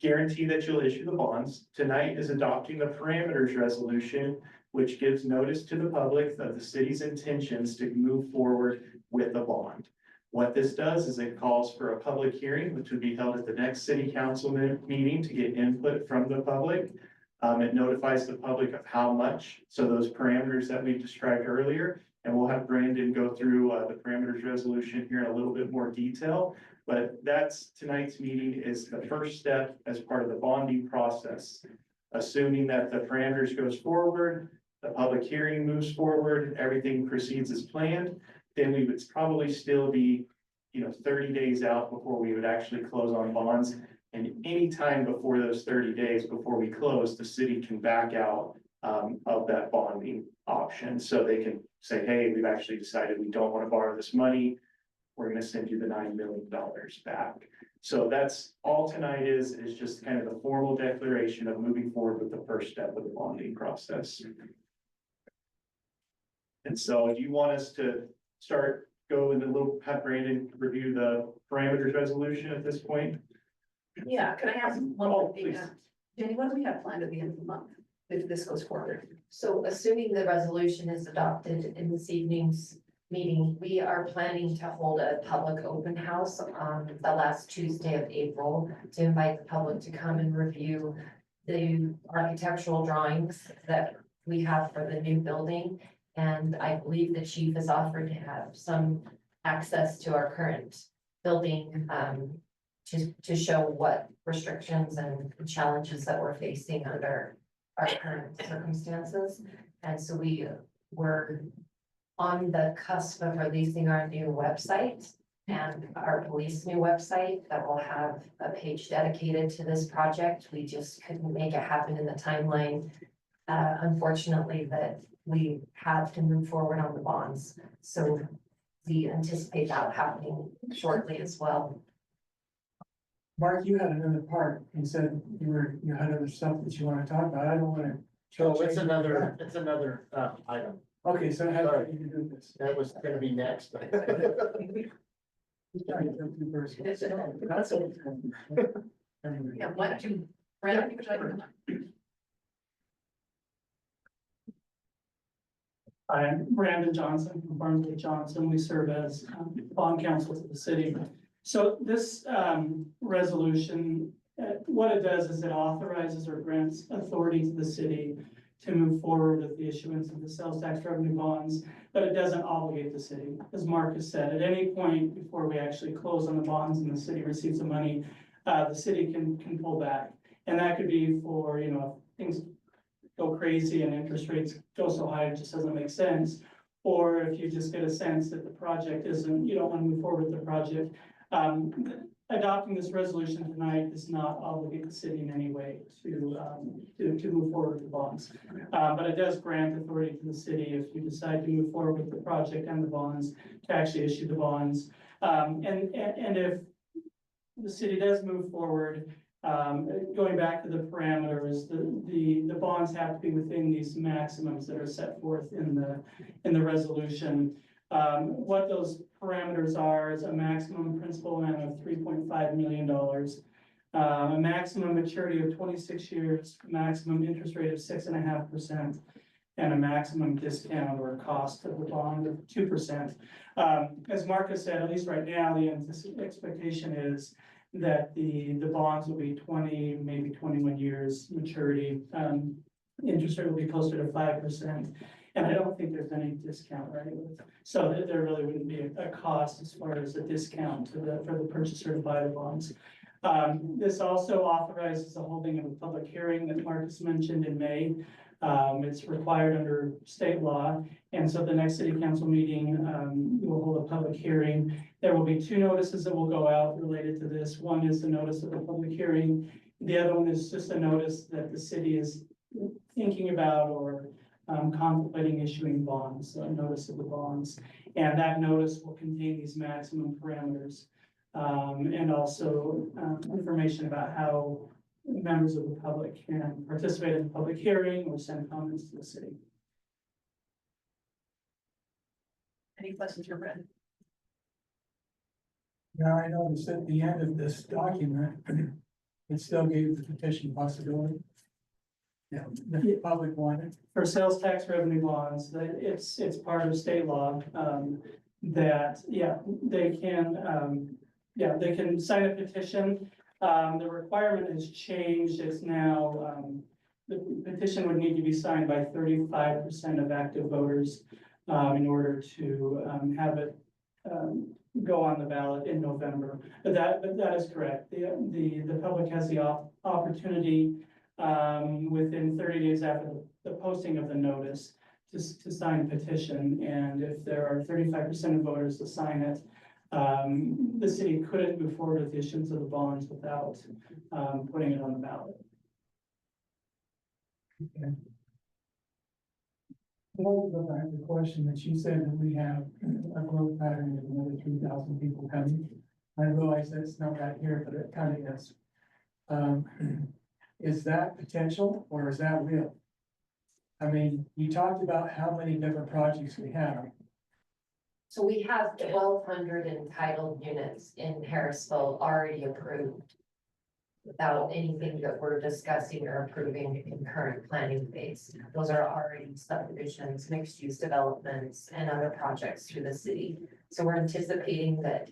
guarantee that you'll issue the bonds. Tonight is adopting the parameters resolution, which gives notice to the public of the city's intentions to move forward with the bond. What this does is it calls for a public hearing, which would be held at the next city council meeting to get input from the public. It notifies the public of how much, so those parameters that we described earlier, and we'll have Brandon go through the parameters resolution here in a little bit more detail. But that's tonight's meeting is the first step as part of the bonding process. Assuming that the parameters goes forward, the public hearing moves forward, everything proceeds as planned, then we would probably still be, 30 days out before we would actually close on bonds. And any time before those 30 days before we close, the city can back out of that bonding option. So they can say, hey, we've actually decided we don't want to borrow this money. We're going to send you the $9 million back. So that's all tonight is just kind of the formal declaration of moving forward with the first step of the bonding process. And so do you want us to go in a little, have Brandon review the parameters resolution at this point? Yeah, can I ask one Oh, more thing? please. Jenny, what do we have planned at the end of the month if this goes forward? So assuming the resolution is adopted in this evening's meeting, we are planning to hold a public open house on the last Tuesday of April to invite the public to come and review the architectural drawings that we have for the new building. And I believe the chief has offered to have some access to our current building to show what restrictions and challenges that we're facing under our current circumstances. And so we were on the cusp of releasing our new website and our police new website that will have a page dedicated to this project. We just couldn't make it happen in the timeline. Unfortunately, that we have to move forward on the bonds. So we anticipate that happening shortly as well. Mark, you had another part. You said you had other stuff that you want to talk about. I don't want to. So it's another item. Okay, so how do you do this? That was gonna be next. He's trying to go through first. That's okay. Anyway. Yeah, why don't you, Brandon, you should- I'm Brandon Johnson from Barnsley Johnson. We serve as bond counsel to the city. So this resolution, what it does is it authorizes or grants authority to the city to move forward with the issuance of the sales tax revenue bonds, but it doesn't obligate the city. As Mark has said, at any point before we actually close on the bonds and the city receives the money, the city can pull back. And that could be for, you know, things go crazy and interest rates go so high, it just doesn't make sense. Or if you just get a sense that the project isn't, you don't want to move forward with the project. Adopting this resolution tonight does not obligate the city in any way to move forward with the bonds. But it does grant authority to the city if you decide to move forward with the project and the bonds to actually issue the bonds. And if the city does move forward, going back to the parameters, the bonds have to be within these maximums that are set forth in the resolution. What those parameters are is a maximum principal amount of $3.5 million, a maximum maturity of 26 years, maximum interest rate of 6.5%, and a maximum discount or cost of the bond of 2%. As Marcus said, at least right now, the expectation is that the bonds will be 20, maybe 21 years maturity. Interest rate will be closer to 5%. And I don't think there's any discount, right? So there really wouldn't be a cost as far as a discount for the purchaser to buy the bonds. This also authorizes the holding of a public hearing that Marcus mentioned in May. It's required under state law. And so the next city council meeting, will hold a public hearing. There will be 2 notices that will go out related to this. One is the notice of the public hearing. The other one is just a notice that the city is thinking about or contemplating issuing bonds, a notice of the bonds. And that notice will contain these maximum parameters. And also information about how members of the public can participate in the public hearing or send comments to the city. Any questions for Brandon? Now, I noticed at the end of this document, it still gave the petition possibility. Yeah, the public wanted. For sales tax revenue bonds, that it's part of state law, that, yeah, they can sign a petition. The requirement has changed. It's now, the petition would need to be signed by 35% of active voters, in order to, have it, go on the ballot in November. But that is correct. The public has the opportunity, within 30 days after the posting of the notice to sign a petition. And if there are 35% of voters to sign it, the city couldn't move forward with the issuance of the bonds without putting it on the ballot. Okay. Well, go back to the question that you said that we have a growth pattern of another 3,000 people coming. I realize that's not right here, but it kind of is. Is that potential or is that real? I mean, you talked about how many different projects we have. So we have 1,200 entitled units in Harrisville already approved, without anything that we're discussing or approving in current planning phase. Those are already subdivisions, mixed-use developments, and other projects through the city. So we're anticipating that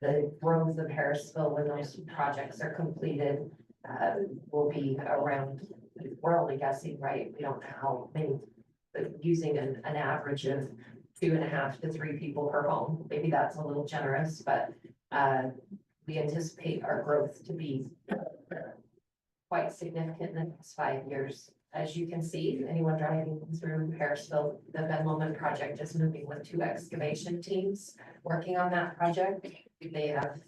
the growth of Harrisville, when those projects are completed, will be around, we're only guessing, right? We don't know how many, but using an average of 2.5 to 3 people per home. Maybe that's a little generous, but we anticipate our growth to be quite significant in the next 5 years. As you can see, anyone driving through Harrisville, the Ben Lomond project is moving with 2 excavation teams working on that project. They have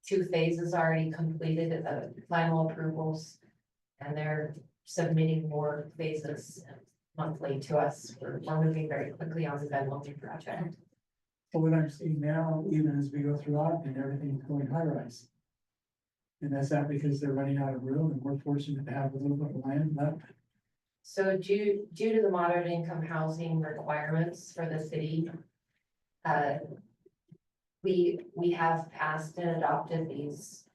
2 phases already completed, final approvals, and they're submitting more phases monthly to us. We're moving very quickly on the Ben Lomond project. So what I'm seeing now, even as we go through Ogden, everything's going high rise. And that's not because they're running out of room and we're fortunate to have a little bit of land left. So due to the moderate income housing requirements for the city, we have passed and adopted these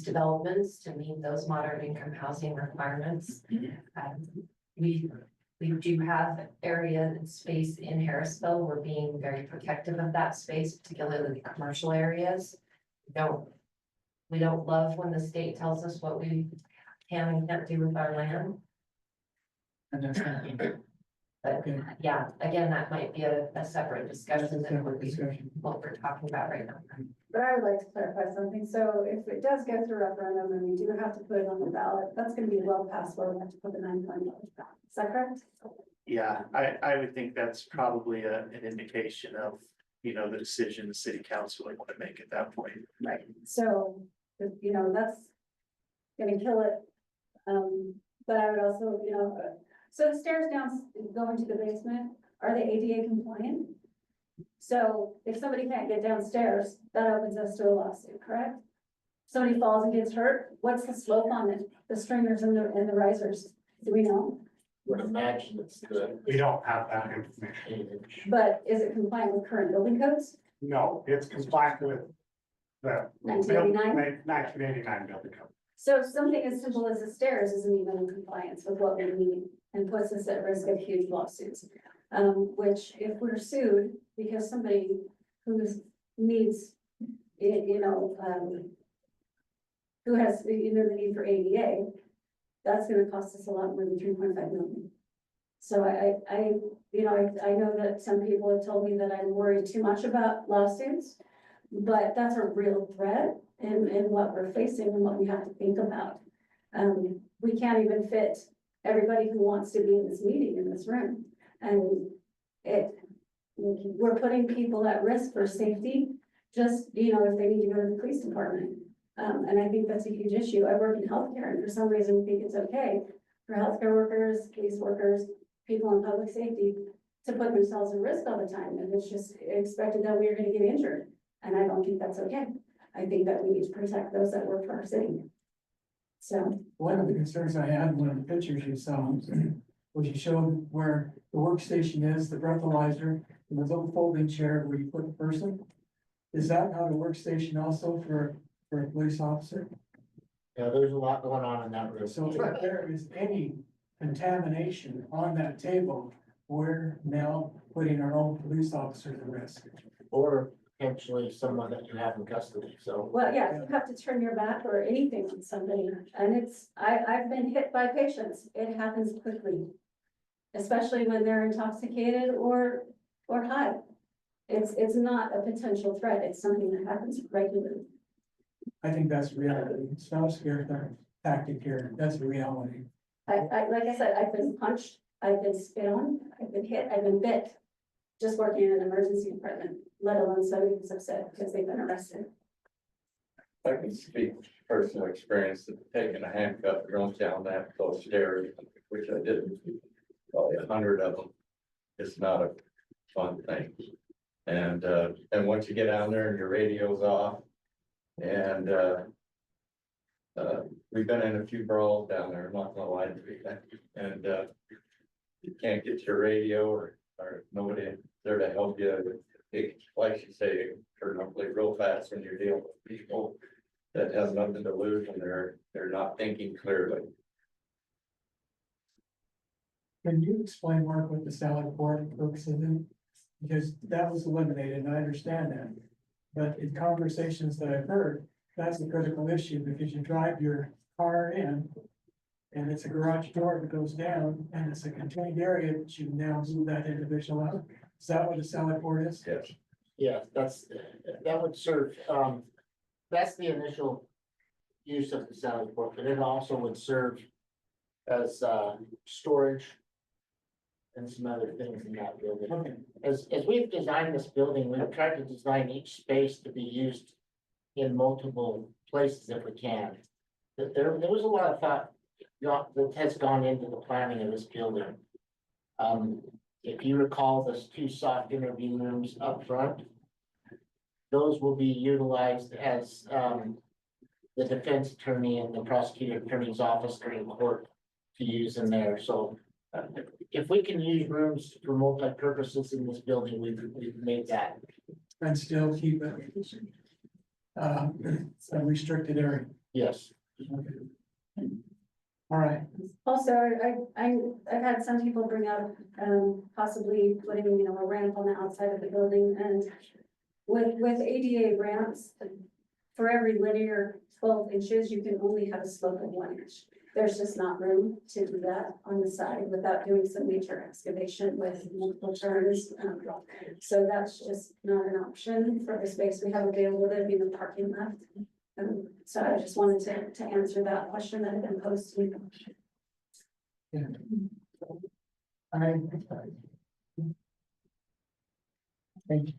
developments to meet those moderate income housing requirements. We do have area and space in Harrisville. We're being very protective of that space, particularly the commercial areas. We don't love when the state tells us what we can and can't do with our land. And that's happening. But Okay. yeah, again, that might be a separate discussion than Discussion. what we're talking about right now. But I would like to clarify something. So if it does go through referendum and we do have to put it on the ballot, that's gonna be well past where we have to put the $9 million back. Is that correct? Yeah, I would think that's probably an indication of, the decision the city council would want to make at that point. Right. So, that's gonna kill it. But I would also, so the stairs down, going to the basement, are they ADA compliant? So if somebody can't get downstairs, that opens us to a lawsuit, correct? Somebody falls and gets hurt, what's the slope on it, the stringers and the risers, do we know? Would imagine it's good. We don't have that information. But is it compliant with current building codes? No, it's compliant with the 1989? 1989 building code. So something as simple as the stairs isn't even in compliance with what we need and puts us at risk of huge lawsuits. Which if we're sued because somebody who needs, who has, the need for ADA, that's gonna cost us a lot more than 3.5 million. So I know that some people have told me that I'm worried too much about lawsuits, but that's a real threat in what we're facing and what we have to think about. We can't even fit everybody who wants to be in this meeting in this room. And we're putting people at risk for safety, just, if they need to go to the police department. And I think that's a huge issue. I work in healthcare and for some reason we think it's okay for healthcare workers, police workers, people in public safety to put themselves at risk all the time. And it's just expected that we are gonna get injured. And I don't think that's okay. I think that we need to protect those that work for our city. So. One of the concerns I had in one of the pictures you saw was you showed where the workstation is, the breathalyzer, and the little folding chair where you put the person. Is that not a workstation also for a police officer? Yeah, there's a lot going on in that room. So if there is any contamination on that table, we're now putting our own police officers at risk. Or potentially someone that you have in custody, so. Well, yeah, if you have to turn your back or anything on somebody, and I've been hit by patients, it happens quickly. Especially when they're intoxicated or high. It's not a potential threat, it's something that happens regularly. I think that's reality. It's not a scare tactic here. That's a reality. Like I said, I've been punched, I've been spit on, I've been hit, I've been bit. Just working in an emergency department, let alone somebody who's upset because they've been arrested. I can speak personal experience of taking a handcuff, going down those stairs, which I did, probably 100 of them. It's not a fun thing. And once you get down there and your radio's off, and we've been in a few brawls down there, I'm not gonna lie to you, and you can't get your radio or nobody there to help you. It, like you say, it turn up like real fast when you're dealing with people that has nothing to lose and they're not thinking clearly. Can you explain, Mark, what the salad board purpose is in? Because that was eliminated, and I understand that. But in conversations that I've heard, that's a critical issue because you drive your car in and it's a garage door that goes down and it's a contained area that you now move that individual out. Is that what the salad board is? Yes. Yeah, that would serve, that's the initial use of the salary port, but it also would serve as, storage and some other things in that building. Okay. As we've designed this building, we've tried to design each space to be used in multiple places if we can. There was a lot of thought that has gone into the planning of this building. If you recall, there's 2 soft interview rooms up front. Those will be utilized as the defense attorney and the prosecuting attorney's office during court to use in there, so. If we can use rooms for multi-purposes in this building, we've made that. And still keep it. A restricted area. Yes. All right, Also, I've had some people bring up, possibly putting, a ramp on the outside of the building and with ADA ramps, for every linear 12 inches, you can only have a slope of 1 inch. There's just not room to do that on the side without doing some major excavation with multiple turns. So that's just not an option for the space we have available there in the parking lot. So I just wanted to answer that question that had been posed to me. thank you.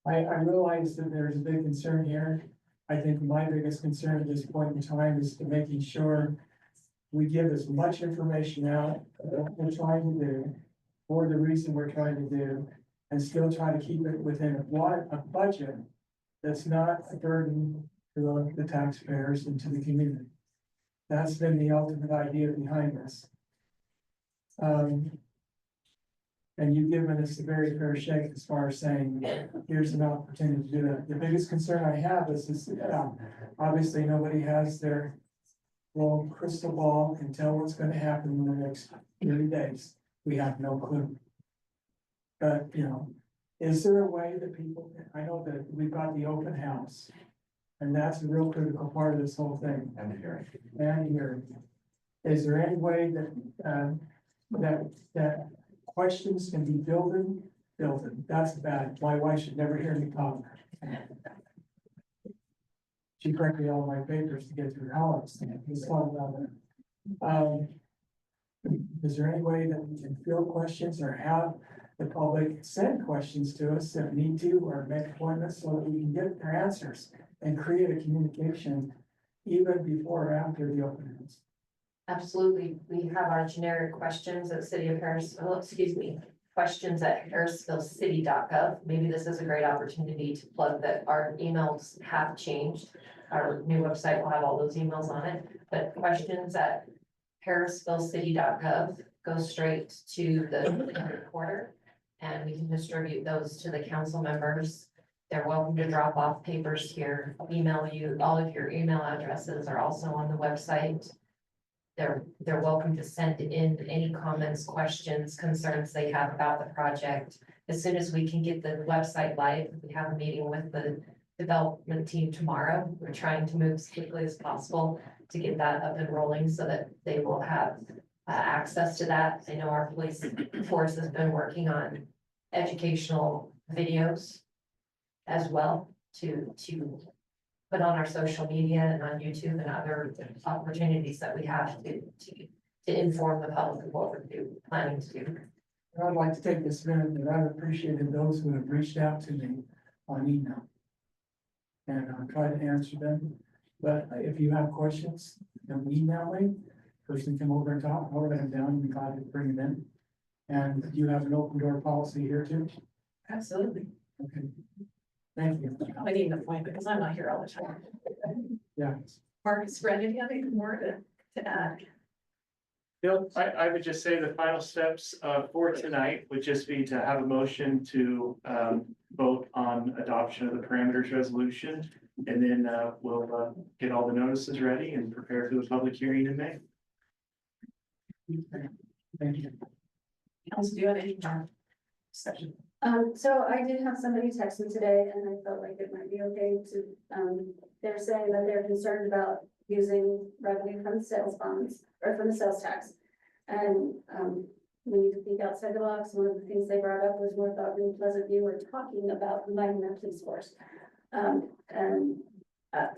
I realize that there's a big concern here. I think my biggest concern at this point in time is to making sure we give as much information out that we're trying to do for the reason we're trying to do, and still try to keep it within a budget that's not a burden to the taxpayers and to the community. That's been the ultimate idea behind this. And you've given us a very fair shake as far as saying, here's an opportunity to do that. The biggest concern I have is obviously nobody has their little crystal ball and tell what's gonna happen in the next 30 days. We have no clue. But, is there a way that people, I know that we've got the open house, and that's a real critical part of this whole thing. And hearing. Is there any way that, that questions can be built in? That's bad. My wife should never hear me talk. She printed all my papers to get through Alex. He's talking about it. Is there any way that we can field questions or have the public send questions to us if need to, or make appointments so that we can get their answers and create a communication even before or after the open house? Absolutely. We have our generic questions at City of Harrisville, questions at harrisvillecity.gov. Maybe this is a great opportunity to plug that our emails have changed. Our new website will have all those emails on it, but questions at harrisvillecity.gov go straight to the recorder, and we can distribute those to the council members. They're welcome to drop off papers here, email you. All of your email addresses are also on the website. They're welcome to send in any comments, questions, concerns they have about the project. As soon as we can get the website live, we have a meeting with the development team tomorrow. We're trying to move as quickly as possible to get that up and rolling so that they will have access to that. I know our police force has been working on educational videos as well to put on our social media and on YouTube and other opportunities that we have to inform the public of what we're planning to do. I'd like to take this minute, and I've appreciated those who have reached out to me on email. And I'll try to answer them, but if you have questions, then email me. Person come over and talk, I'll write them down and be glad to bring them in. And you have an open door policy here too? Absolutely. Okay. Thank you. I need an appointment because I'm not here all the time. Yeah. Marcus, Brendan, do you have anything more to add? Bill, I would just say the final steps for tonight would just be to have a motion to vote on adoption of the parameters resolution. And then we'll get all the notices ready and prepare for the public hearing in May. Thank you. Council, do you have any more discussion? So I did have somebody text me today and I felt like it might be okay to, they're saying that they're concerned about using revenue from the sales bonds or from the sales tax. And, we need to think outside the box. One of the things they brought up was North Ogden, Pleasant View, we're talking about combining their police force.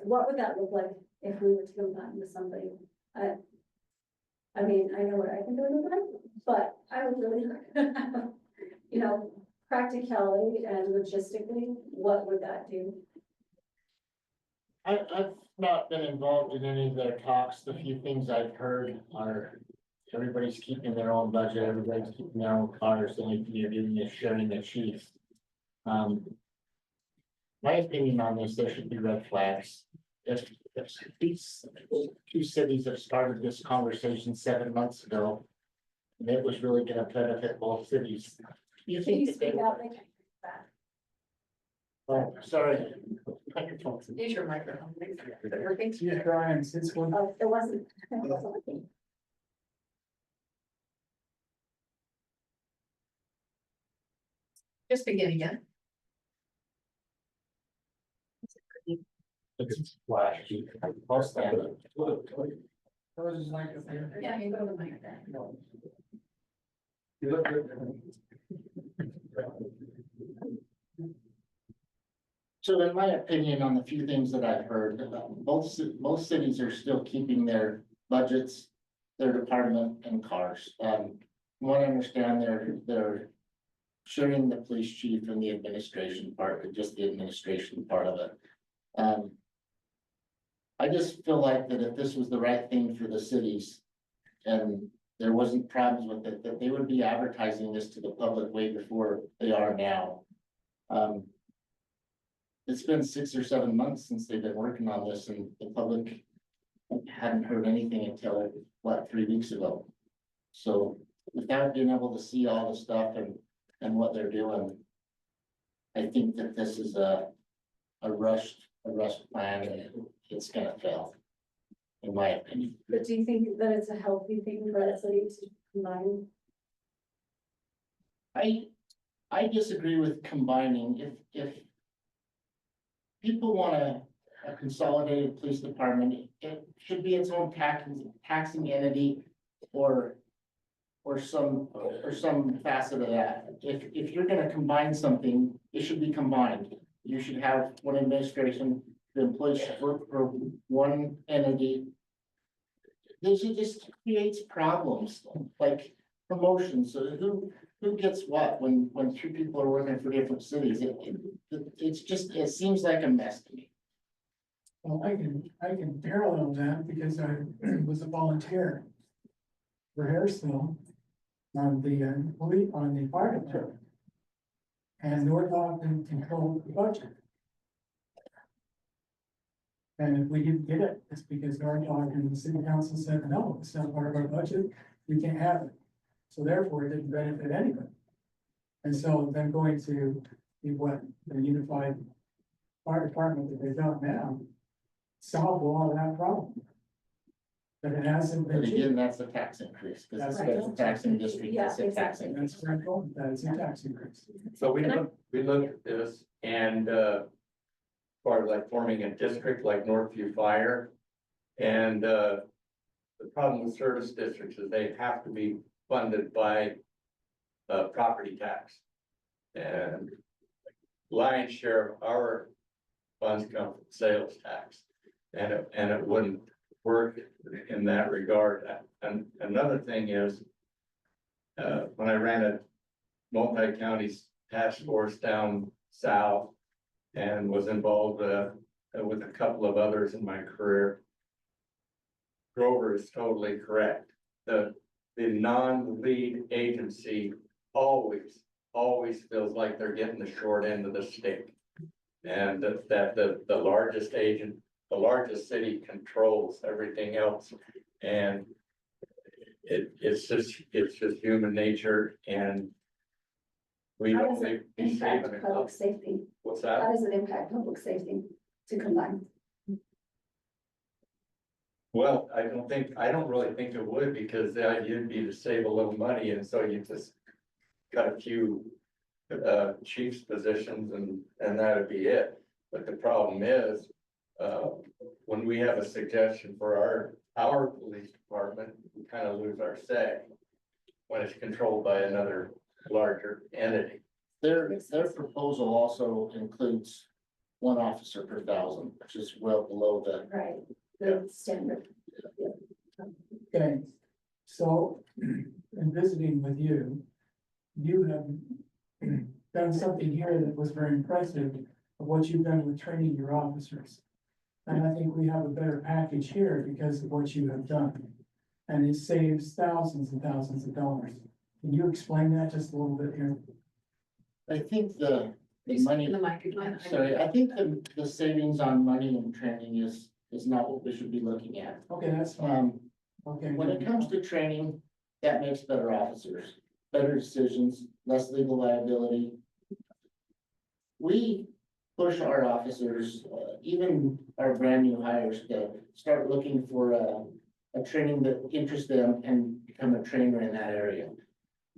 What would that look like if we were to combine with somebody? I mean, I know what I can do with that, but I would really, practicality and logistically, what would that do? I've not been involved in any of their talks. The few things I've heard are everybody's keeping their own budget, everybody's keeping their own cars, the only thing you're doing is sharing the chief. My opinion on this, there should be red flags. If these two cities have started this conversation 7 months ago. And it was really gonna benefit both cities. Do you think that they? Oh, sorry. Use your microphone. Yeah, Brian, since when? Oh, it wasn't working. Just begin again. It's flashy. I'll stand up. Yeah, you go to the mic. You look good. So in my opinion, on the few things that I've heard, most cities are still keeping their budgets, their department and cars. From what I understand, they're sharing the police chief and the administration part, but just the administration part of it. I just feel like that if this was the right thing for the cities and there wasn't problems with it, that they would be advertising this to the public way before they are now. It's been 6 or 7 months since they've been working on this and the public hadn't heard anything until, what, 3 weeks ago. So without being able to see all the stuff and what they're doing, I think that this is a rushed plan and it's gonna fail, in my opinion. But do you think that it's a healthy thing for the city to combine? I disagree with combining. If people want a consolidated police department, it should be its own taxing entity or some facet of that. If you're gonna combine something, it should be combined. You should have one administration, the employees should work for one entity. This just creates problems, like promotions. So who gets what when 2 people are working for different cities? It seems like a mess to me. Well, I can parallel that because I was a volunteer for Harrisville on the fire department. And North Ogden controlled the budget. And if we didn't get it, it's because North Ogden, the city council said, no, it's not part of our budget, we can't have it. So therefore, it didn't benefit anybody. And so then going to the unified fire department that they've got now, solved a lot of that problem. But it hasn't been. But again, that's a tax increase, because it's a taxing district, Yeah, it's a tax exactly. increase. That's very important, that is a tax increase. So we looked at this and, part of like forming a district like Northview Fire. And, the problem with service districts is they have to be funded by, property tax. And lion's share of our funds come from sales tax. And it wouldn't work in that regard. And another thing is, when I ran a multi-county task force down south and was involved with a couple of others in my career, Grover is totally correct. The non-lead agency always feels like they're getting the short end of the stick. And that the largest agent, the largest city controls everything else. And it's just human nature, and we How don't does it be saving impact it. public safety? What's How that? does it impact public safety to combine? Well, I don't really think it would, because the idea would be to save a little money, and so you just got a few chief's positions and that'd be it. But the problem is, when we have a suggestion for our police department, we kind of lose our say when it's controlled by another larger entity. Their proposal also includes 1 officer per 1,000, which is well below the. Right, the standard. Okay, so in visiting with you, you have done something here that was very impressive of what you've done with training your officers. And I think we have a better package here because of what you have done. And it saves thousands and thousands of dollars. Can you explain that just a little bit here? I think the Please money. speak in the microphone. Sorry, I think the savings on money and training is is not what we should be looking at. Okay, that's fine. Okay. When it comes to training, that makes better officers, better decisions, less legal liability. We push our officers, even our brand new hires, to start looking for a training that interests them and become a trainer in that area.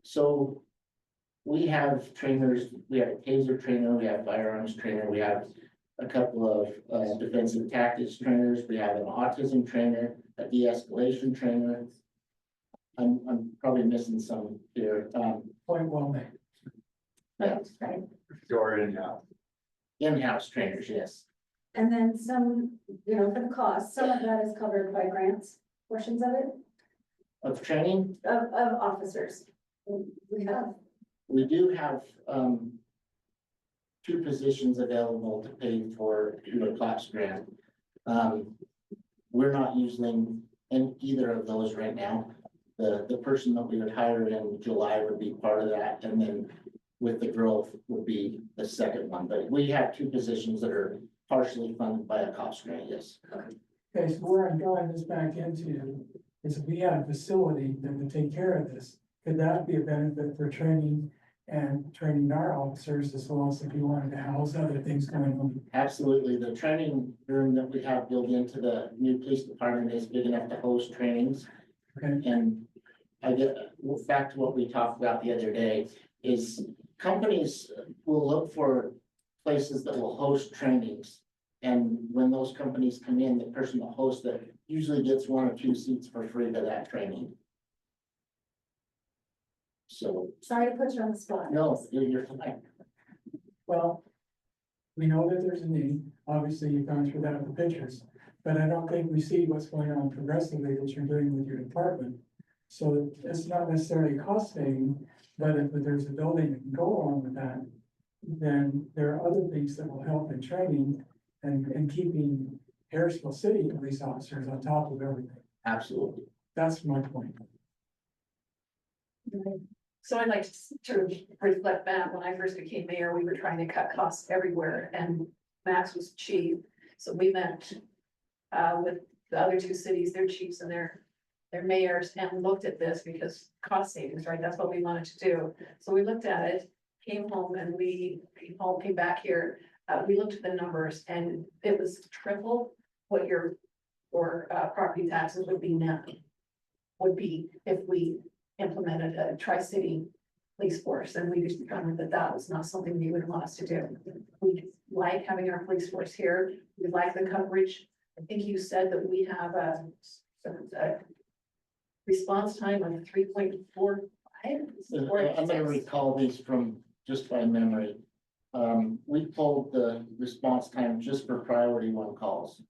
So we have trainers, we have a taser trainer, we have firearms trainer, we have a couple of defensive tactics trainers, we have an autism trainer, a de-escalation trainer. I'm probably missing some here. Point well made. That's Right. Your in-house. in-house trainers, yes. And then some, you know, for the cost, some of that is covered by grants, portions of it, Of training, of officers. We have, we do have, two positions available to pay for, CLAPS grant. We're not using in either of those right now. The person that we would hire in July would be part of that, and then with the growth would be the second one, but we have two positions that are partially funded by a CLAPS grant, yes. Okay, so where I'm drawing this back into is if we had a facility that would take care of this, could that be a benefit for training and training our officers as well as if you wanted to house other things going on? Absolutely. The training room that we have built into the new police department is big enough to host trainings. Okay, And I get back to what we talked about the other day, is companies will look for places that will host trainings. And when those companies come in, the person that hosts it usually gets 1 or 2 seats for free to that training. So, sorry to put you on the spot. no, you're fine. well, we know that there's a need. Obviously, you've gone through that with the pictures. But I don't think we see what's going on progressively that you're doing with your department. So it's not necessarily cost saving, but if there's a building that can go along with that, then there are other things that will help in training and keeping Harrisville City police officers on top of everything. Absolutely. That's my point. So I'd like to reflect back, when I first became mayor, we were trying to cut costs everywhere and Max was chief. So we met with the other 2 cities, their chiefs and their mayors, and looked at this because cost savings, right? That's what we wanted to do. So we looked at it, came home and we all came back here. We looked at the numbers and it was triple what your property taxes would be now. Would be if we implemented a tri-city police force, and we just determined that that was not something we would want us to do. We like having our police force here. We like the coverage. I think you said that we have a response time of 3.45. I'm gonna recall these from just by memory. We pulled the response time just for priority 1 calls.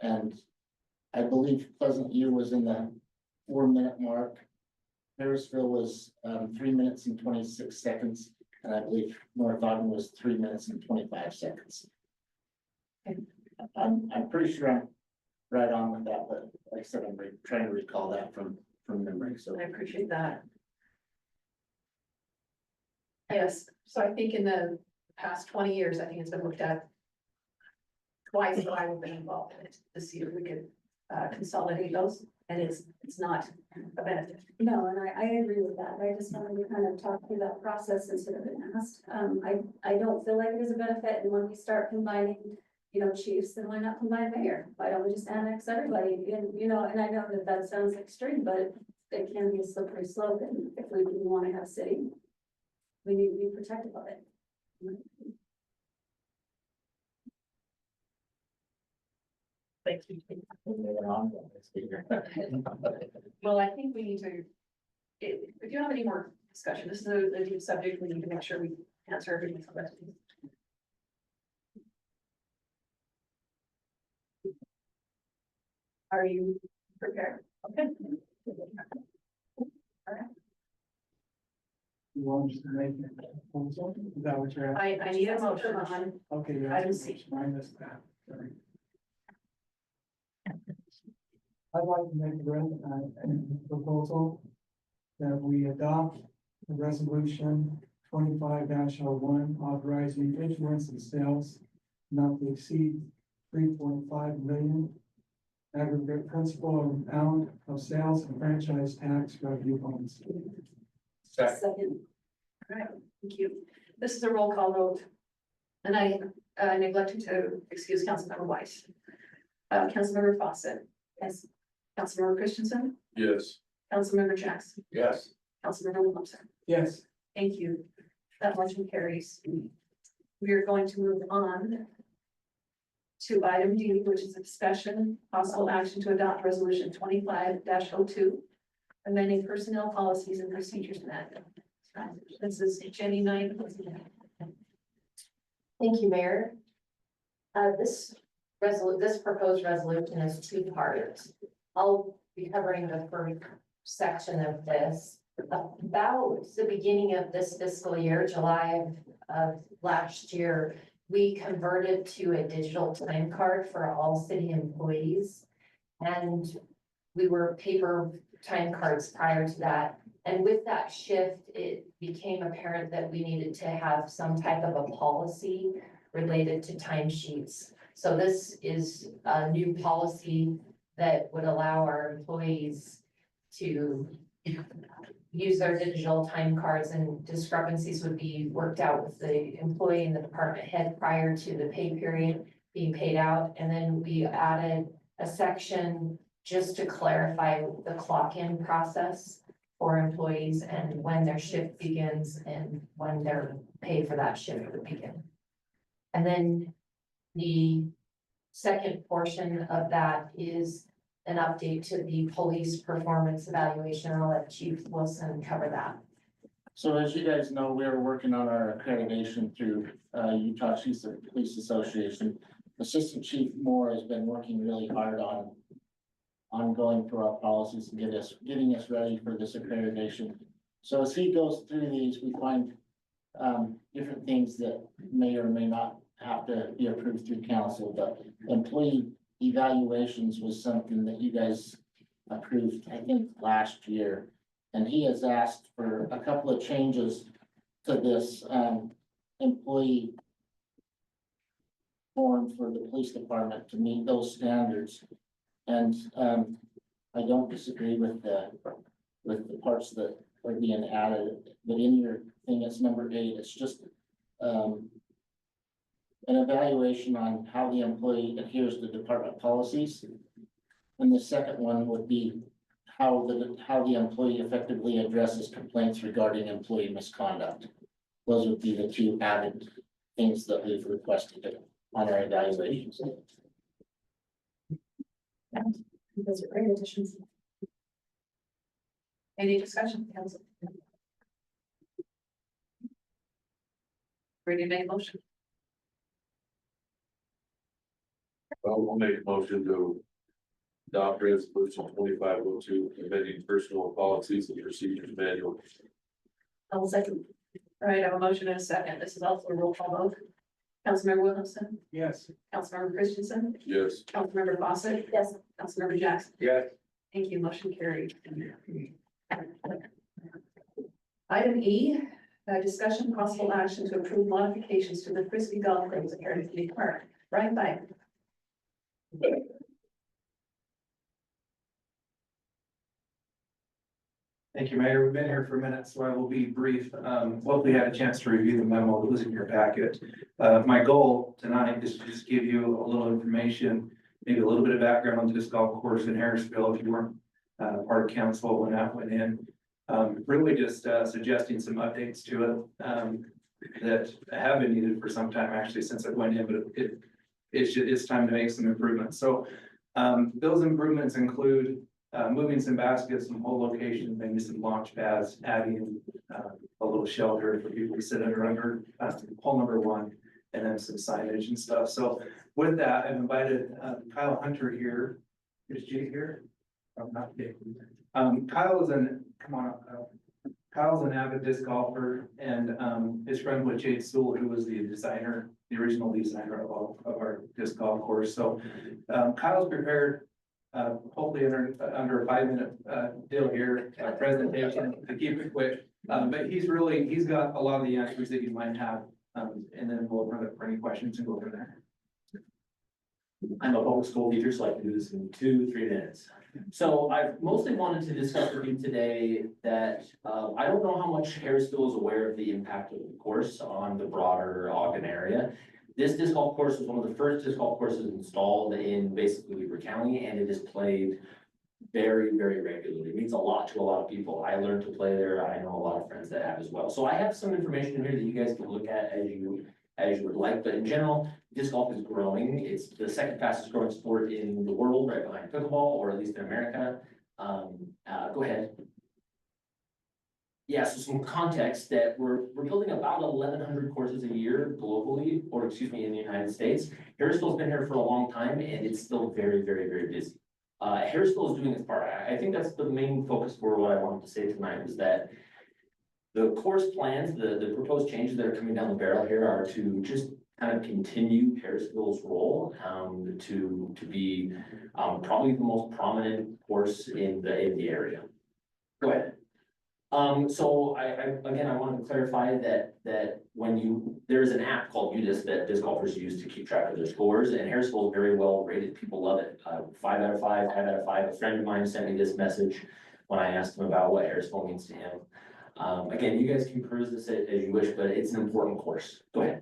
And I believe Pleasant View was in the 4-minute mark. Harrisville was 3 minutes and 26 seconds. And I believe North Ogden was 3 minutes and 25 seconds. I'm pretty sure I'm right on with that, but like I said, I'm trying to recall that from memory, so. I appreciate that. Yes, so I think in the past 20 years, I think it's been looked at twice, so I would be involved in it to see if we could consolidate those, and it's not a benefit. No, and I agree with that. I just wanted to kind of talk through that process instead of an asked. I don't feel like it is a benefit, and when we start combining, chiefs, then why not combine mayor? Why don't we just annex everybody? And, and I know that that sounds extreme, but it can be a slippery slope, and if we want to have city, we need to be protective of it. Thank you. Well, I think we need to, if you don't have any more discussion, this is a deep subject, we need to make sure we answer everybody's questions. Are you prepared? Okay. All right. You want us to make it? Is that what you're asking? I need a motion on, Okay, yeah. Item C. I missed that. Sorry. I'd like to make a proposal that we adopt the resolution 25-01 authorizing issuance and sales not to exceed 3.5 million aggregate principal amount of sales and franchise tax revenue bonds. Second. All right, thank you. This is a roll call vote. And I neglected to excuse Councilmember Weiss. Councilmember Fawcett. Yes. Councilmember Christensen. Yes. Councilmember Jackson. Yes. Councilmember Williamson. Yes. Thank you. That motion carries. We are going to move on to item D, which is a discussion, possible action to adopt resolution 25-02, amending personnel policies and procedures manual. This is Jennie Knight. Thank you, Mayor. This proposed resolution is two parts. I'll be covering the first section of this. About the beginning of this fiscal year, July of last year, we converted to a digital time card for all city employees. And we were paper time cards prior to that. And with that shift, it became apparent that we needed to have some type of a policy related to timesheets. So this is a new policy that would allow our employees to use their digital time cards, and discrepancies would be worked out with the employee and the department head prior to the pay period being paid out. And then we added a section just to clarify the clock-in process for employees and when their shift begins and when their pay for that shift would begin. And then the second portion of that is an update to the police performance evaluation. I'll let Chief Wilson cover that. So as you guys know, we are working on our accreditation through Utah Chiefs of Police Association. Assistant Chief Moore has been working really hard on going through our policies and getting us ready for this accreditation. So as he goes through these, we find different things that may or may not have to be approved through council, but employee evaluations was something that you guys approved, I think, last year. And he has asked for a couple of changes to this employee form for the police department to meet those standards. And I don't disagree with the parts that are being added, but in your thing, it's number 8, it's just an evaluation on how the employee adheres to department policies. And the second one would be how the employee effectively addresses complaints regarding employee misconduct. Those would be the two added things that we've requested on our evaluations. Those are great additions. Any discussion, council? Ready to make a motion? I'll make a motion to adopt resolution 2502, amending personal policies and procedures manual. I'll second. All right, I have a motion and a second. This is also a roll call vote. Councilmember Williamson. Yes. Councilmember Christensen. Yes. Councilmember Fawcett. Yes. Councilmember Jackson. Yes. Thank you. Motion carried. Item E, discussion possible action to approve modifications to the frisbee golf course at Harrisville Main Park. Bryan Fife. Thank you, Mayor. We've been here for a minute, so I will be brief. Hopefully you had a chance to review the memo that was in your packet. My goal tonight is to just give you a little information, maybe a little bit of background on this golf course in Harrisville, if you weren't part of council when that went in. Really just suggesting some updates to it that have been needed for some time, actually, since it went in, but it's time to make some improvements. So those improvements include moving some baskets from whole locations, maybe some launch pads, adding a little shelter for people to sit under hole number 1, and then some signage and stuff. So with that, I've invited Kyle Hunter here. Is Jake here? Oh, not Jake. Kyle is come on up, Kyle. Kyle's an avid disc golfer and is friends with Tait, who was the designer, the original designer of our disc golf course. So Kyle's prepared hopefully under a 5-minute deal here, presentation to keep it quick. But he's got a lot of the answers that you might have. And then we'll run it for any questions and go from there. I'm a public school teacher, so I can do this in 2-3 minutes. So I mostly wanted to discuss with you today that I don't know how much Harrisville is aware of the impact of the course on the broader Ogden area. This disc golf course was one of the first disc golf courses installed in basically Weaver County, and it is played very, very regularly. It means a lot to a lot of people. I learned to play there. I know a lot of friends that have as well. So I have some information in here that you guys can look at as you would like, but in general, disc golf is growing. It's the second fastest growing sport in the world, right behind pickleball, or at least in America. Go ahead. Yeah, so some context that we're building about 1,100 courses a year globally, or excuse me, in the United States. Harrisville's been here for a long time, and it's still very, very, very busy. Harrisville is doing its part. I think that's the main focus for what I wanted to say tonight, was that the course plans, the proposed changes that are coming down the barrel here are to just kind of continue Harrisville's role to be probably the most prominent course in the area. Go ahead. So again, I wanted to clarify that when there's an app called UDisc that disc golfers use to keep track of their scores, and Harrisville is very well rated. People love it. 5 out of 5, 5 out of 5. A friend of mine sent me this message when I asked him about what Harrisville means to him. Again, you guys can peruse this as you wish, but it's an important course. Go ahead.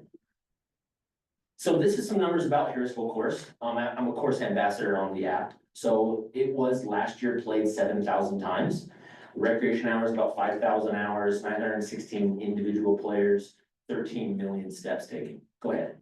So this is some numbers about Harrisville course. I'm a course ambassador on the app. So it was last year played 7,000 times. Recreation hours, about 5,000 hours, 916 individual players, 13 million steps taken. Go ahead.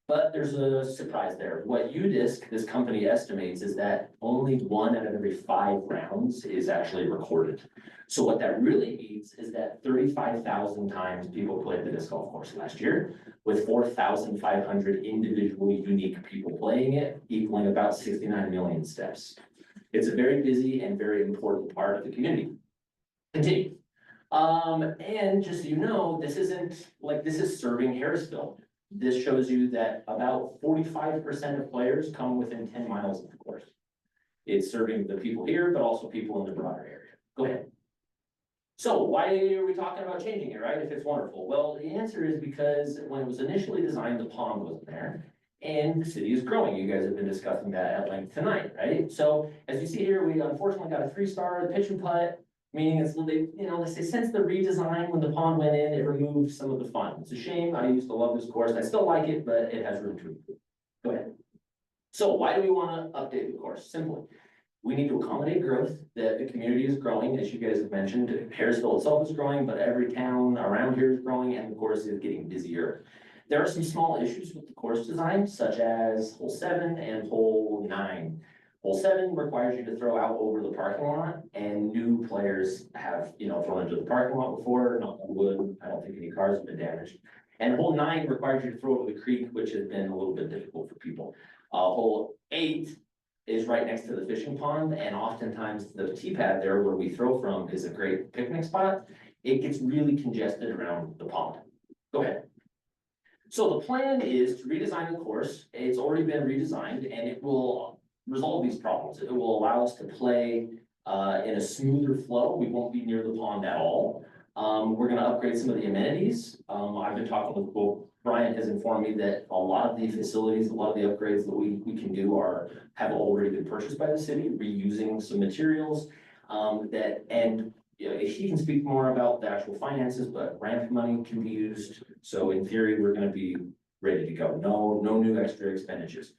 But there's a surprise there. What UDisc, this company, estimates is that only 1 out of every 5 rounds is actually recorded. So what that really means is that 35,000 times people played the disc golf course last year, with 4,500 individual unique people playing it, equaling about 69 million steps. It's a very busy and very important part of the community. Continue. And just so you know, this isn't like, this is serving Harrisville. This shows you that about 45% of players come within 10 miles of the course. It's serving the people here, but also people in the broader area. Go ahead. So why are we talking about changing it, right? If it's wonderful. Well, the answer is because when it was initially designed, the pond wasn't there. And the city is growing. You guys have been discussing that at length tonight, right? So as you see here, we unfortunately got a 3-star pitch and putt. Meaning it's, they say since the redesign, when the pond went in, it removed some of the fun. It's a shame. I used to love this course. I still like it, but it has room to improve. Go ahead. So why do we want to update the course? Simply, we need to accommodate growth. The community is growing, as you guys have mentioned. Harrisville itself is growing, but every town around here is growing, and the course is getting busier. There are some small issues with the course design, such as hole 7 and hole 9. Hole 7 requires you to throw out over the parking lot, and new players have, thrown into the parking lot before, knock on wood. I don't think any cars have been damaged. And hole 9 requires you to throw over the creek, which has been a little bit difficult for people. Hole 8 is right next to the fishing pond, and oftentimes the tee pad there where we throw from is a great picnic spot. It gets really congested around the pond. Go ahead. So the plan is to redesign the course. It's already been redesigned, and it will resolve these problems. It will allow us to play in a smoother flow. We won't be near the pond at all. We're going to upgrade some of the amenities. I've been talking with, well, Bryan has informed me that a lot of the facilities, a lot of the upgrades that we can do have already been purchased by the city, reusing some materials he can speak more about the actual finances, but ramp money can be used. So in theory, we're going to be ready to go. No new extra expenditures.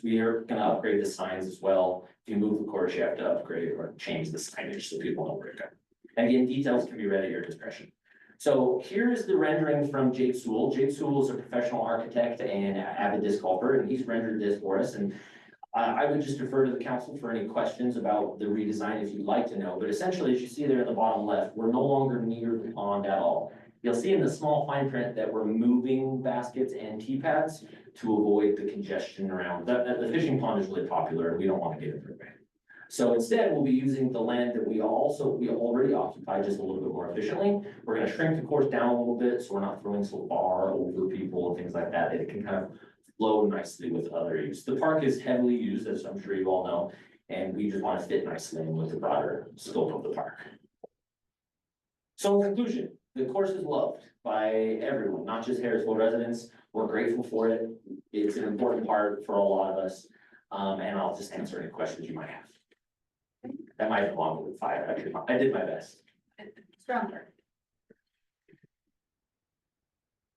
We are going to upgrade the signs as well. If you move the course, you have to upgrade or change the signage so people know where to go. And again, details can be read at your discretion. So here's the rendering from Tait Sewell. Tait Sewell is a professional architect and avid disc golfer, and he's rendered this for us. And I would just defer to the council for any questions about the redesign if you'd like to know. But essentially, as you see there in the bottom left, we're no longer near the pond at all. You'll see in the small fine print that we're moving baskets and tee pads to avoid the congestion around. The fishing pond is really popular, and we don't want to get in the way. So instead, we'll be using the land that we already occupy just a little bit more efficiently. We're going to shrink the course down a little bit, so we're not throwing so far over people and things like that. It can kind of flow nicely with other use. The park is heavily used, as I'm sure you all know, and we just want to fit nicely in with the broader scope of the park. So in conclusion, the course is loved by everyone, not just Harrisville residents. We're grateful for it. It's an important part for a lot of us. And I'll just answer any questions you might have. That might have been longer than 5, actually. I did my best. Stronger.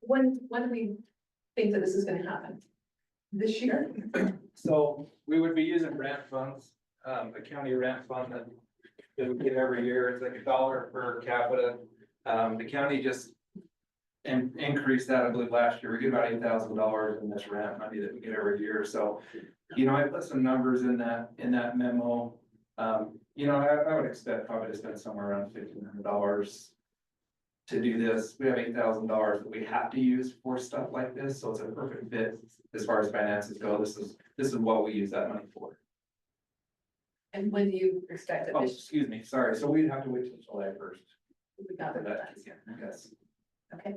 When do we think that this is gonna happen? This year? So we would be using rent funds, a county rent fund that we get every year. It's like $1 per capita. The county just increased that, I believe, last year. We get about $8,000 in this rent money that we get every year. So, you know, I put some numbers in that memo. You know, I would expect probably to spend somewhere around $1,500 to do this. We have $8,000 that we have to use for stuff like this, so it's a perfect fit as far as finances go. This is what we use that money for. And when do you expect it? Oh, excuse me, sorry. So we'd have to wait till July 1st. We got for that. that, yes. Okay.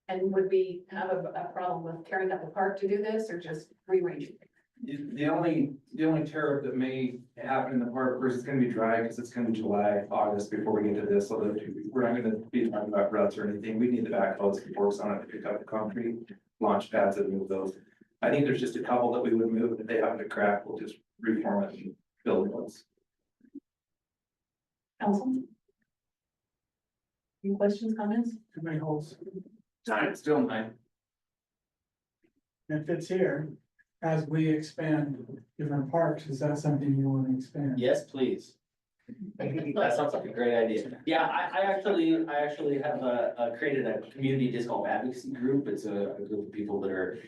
And would we have a problem with tearing up the park to do this or just rearranging? The only tear up that may happen in the park, of course, it's gonna be dry because it's gonna be July, August before we get to this, so that we're not gonna be talking about ruts or anything. We need the backhoes and forks on it to pick up the concrete, launch pads and move those. I think there's just a couple that we would move, and if they happen to crack, we'll just reform it and build those. Council? Any questions, comments? Too many holes. Still 9. If it's here, as we expand different parks, is that something you want to expand? Yes, please. That sounds like a great idea. Yeah, I actually have created a community disc golf advocacy group. It's a group of people that are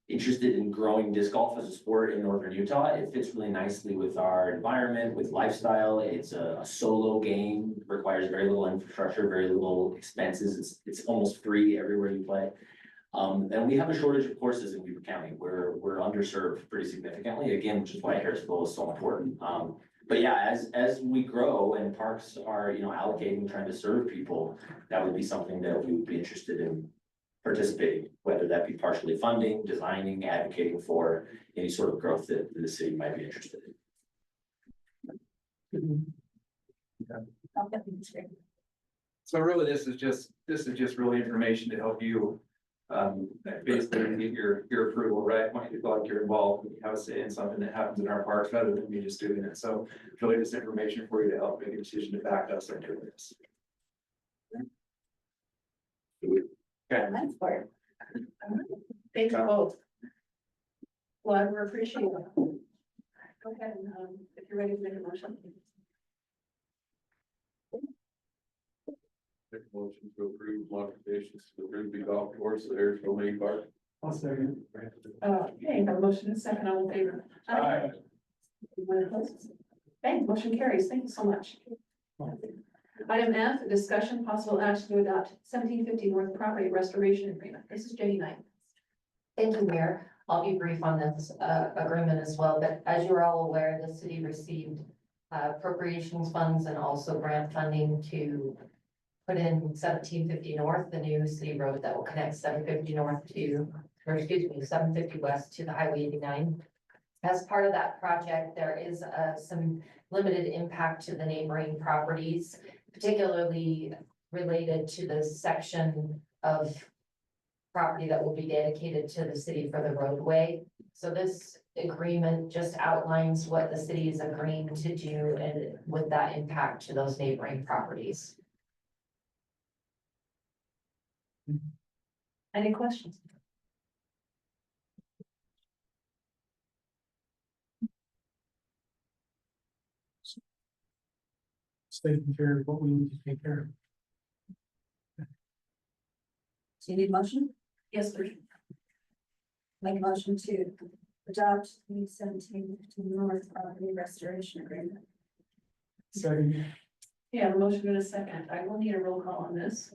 interested in growing disc golf as a sport in northern Utah. It fits really nicely with our environment, with lifestyle. It's a solo game, requires very little infrastructure, very little expenses. It's almost free everywhere you play. And we have a shortage of courses in Weaver County. We're underserved pretty significantly, again, which is why Harrisville is so important. But yeah, as we grow and parks are, you know, allocating, trying to serve people, that would be something that we would be interested in participating, whether that be partially funding, designing, advocating for any sort of growth that the city might be interested in. So really, this is just really information to help you, basically get your approval, right? Want you to feel like you're involved, and you have a say in something that happens in our parks rather than me just doing it. So it's really just information for you to help make a decision to back us into this. That's part. Thank you both. Well, I appreciate it. Go ahead, if you're ready to make a motion. Make a motion to approve modifications to the frisbee golf course at Harrisville Main Park. I'll second. Okay, a motion and second, all in favor? Aye. Anyone opposed? Okay, motion carries. Thank you so much. Item F, discussion possible action to adopt 1750 North Property Restoration Agreement. This is Jennie Knight. Thank you, Mayor. I'll be brief on this agreement as well, but as you're all aware, the city received appropriations funds and also grant funding to put in 1750 North, the new city road that will connect 750 North to, or excuse me, 750 West to the Highway 89. As part of that project, there is some limited impact to the neighboring properties, particularly related to the section of property that will be dedicated to the city for the roadway. So this agreement just outlines what the city is agreeing to do and with that impact to those neighboring properties. Any questions? Taking care of what we need to take care of. Do you need a motion? Yes, please. Make a motion to adopt the 1750 North Property Restoration Agreement. Second. Yeah, a motion in a second. I will need a roll call on this.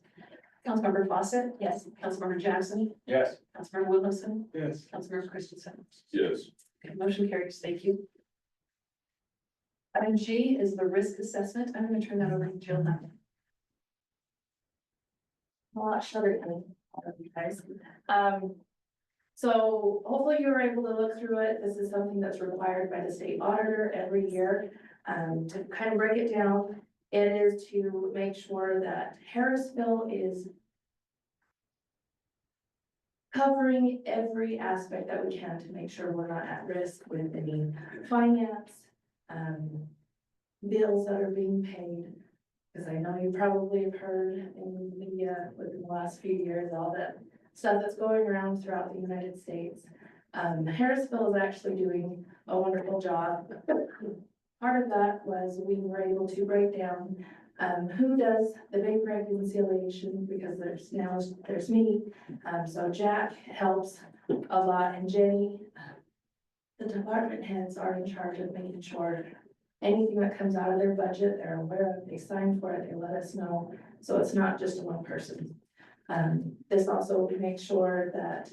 Councilmember Fawcett? Yes. Councilmember Jackson? Yes. Councilmember Williamson? Yes. Councilmember Christensen? Yes. Okay, motion carries. Thank you. Item G is the risk assessment. I'm going to turn that over to Jill now. Well, I'll show it to you guys. So hopefully you were able to look through it. This is something that's required by the state auditor every year. To kind of break it down, It is to make sure that Harrisville is covering every aspect that we can to make sure we're not at risk with any finance, bills that are being paid. Because I know you probably have heard in the media within the last few years, all that stuff that's going around throughout the United States. Harrisville is actually doing a wonderful job. Part of that was we were able to break down who does the bank reconciliation, because there's me. So Jack helps a lot, and Jenny, the department heads are in charge of making sure anything that comes out of their budget, they're aware of, they sign for it, they let us know. So it's not just one person. This also makes sure that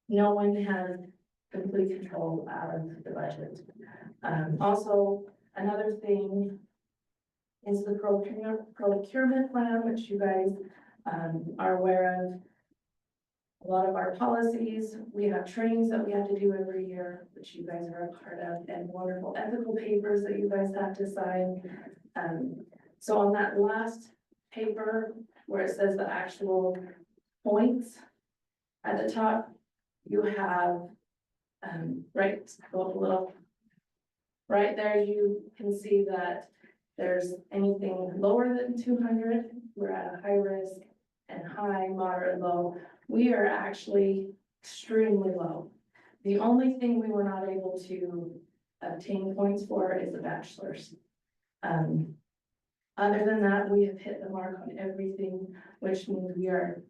no one has complete control out of the budget. Also, another thing is the procurement plan, which you guys are aware of. A lot of our policies, we have trainings that we have to do every year, which you guys are a part of, and wonderful ethical papers that you guys have to sign. So on that last paper where it says the actual points at the top, you have, right, go up a little. Right there, you can see that there's anything lower than 200, we're at a high risk, and high, moderate, low. We are actually extremely low. The only thing we were not able to obtain points for is the bachelor's. Other than that, we have hit the mark on everything, which means we are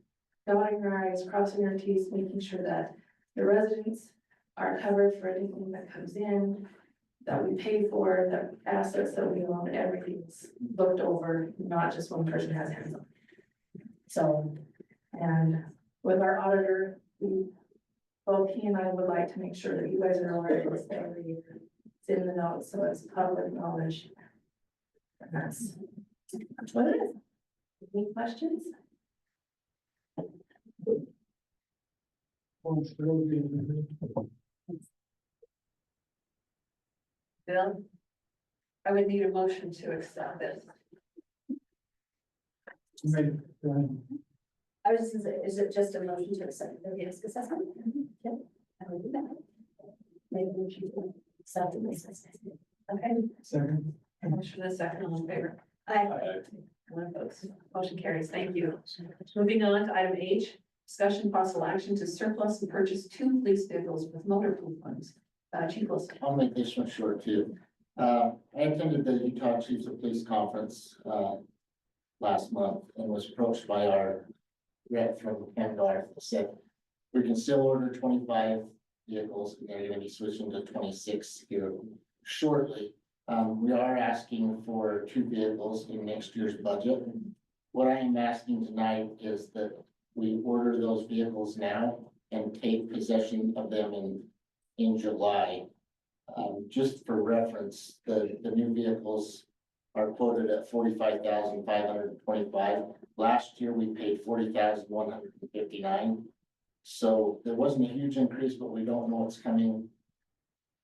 dotting our i's, crossing our t's, making sure that the residents are covered for anything that comes in, that we pay for, the assets that we own, everything's looked over, not just one person has hands on. So, and with our auditor, both he and I would like to make sure that you guys are aware of this every year. It's in the notes, so it's public knowledge. And that's what it is. Any questions? Bill? I would need a motion to accept this. I was just gonna say, is it just a motion to accept the risk assessment? Yep. I will do that. Maybe we should accept the risk assessment. Okay. Second. Motion and a second, all in favor? I, One opposed. Motion carries. Thank you. Moving on to item H, discussion possible action to surplus and purchase 2 police vehicles with motor pool funds. Chief Wilson. I'll make this one short too. I attended the Utah Chiefs of Police Conference, last month and was approached by our rep from Canada that said, we can still order 25 vehicles and they're gonna be switching to 26 here shortly. We are asking for 2 vehicles in next year's budget. What I am asking tonight is that we order those vehicles now and take possession of them in July. Just for reference, the new vehicles are quoted at $45,525. Last year, we paid $40,159. So there wasn't a huge increase, but we don't know what's coming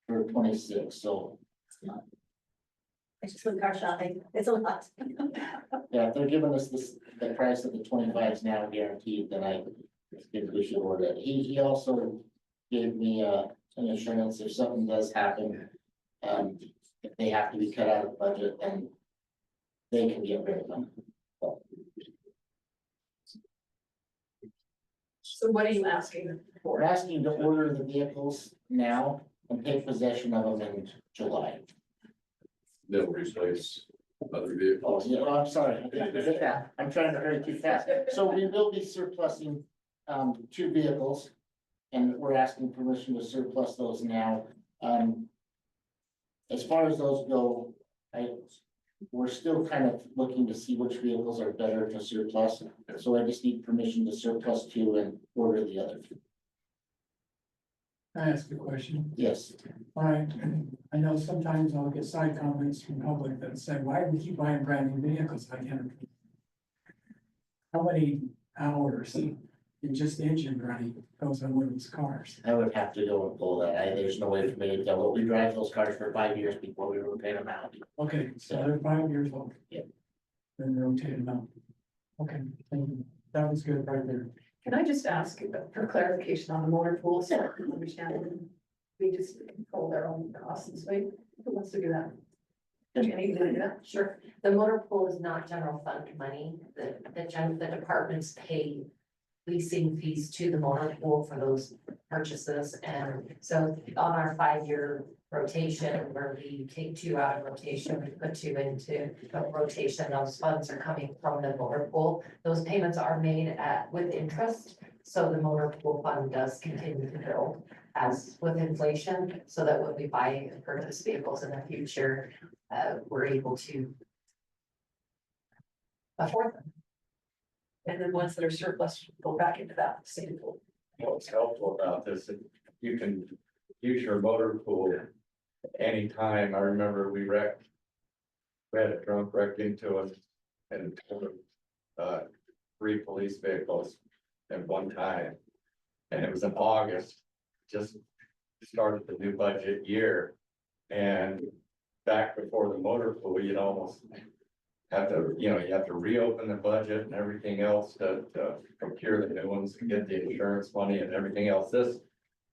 for 26, so. I just went car shopping. It's a lot. Yeah, if they're giving us the price of the 25s now guaranteed, then I think we should order it. He also gave me an assurance if something does happen, if they have to be cut out of the budget, then they can get rid of them. So what are you asking We're asking to order the vehicles now and take possession of them in July. They'll replace other Oh, vehicles. yeah, I'm sorry. I'm trying to hurry too fast. So we will be surplusing 2 vehicles. And we're asking permission to surplus those now. As far as those go, we're still kind of looking to see which vehicles are better to surplus. So I just need permission to surplus 2 and order the other 2. Can I ask a question? Yes. All right, I know sometimes I'll get side comments from public that say, why do we keep buying brand new vehicles? I can't. How many hours and just the engine running goes on one of these cars. I would have to go and pull that. There's no way for me to tell, but we drive those cars for 5 years before we rotate them out. Okay, so they're 5 years old. Yep. Then they're rotated out. Okay, thank you. That was good right there. Can I just ask for clarification on the motor pool, so I can understand? We just control their own costs and so who wants to do that? Jennie, you gonna do that? Sure. The motor pool is not general fund money. The departments pay leasing fees to the motor pool for those purchases. And so on our 5-year rotation, where we take 2 out of rotation, we put 2 into rotation, those funds are coming from the motor pool. Those payments are made with interest. So the motor pool fund does continue to build as with inflation, so that when we buy and purchase vehicles in the future, we're able to afford them. And then ones that are surplus go back into that same pool. What's helpful about this, is you can use your motor pool anytime. I remember we had a drunk wreck into us and totaled 3 police vehicles at one time. And it was in August, just started the new budget year. And back before the motor pool, you'd almost have to, you have to reopen the budget and everything else to procure the new ones to get the insurance money and everything else.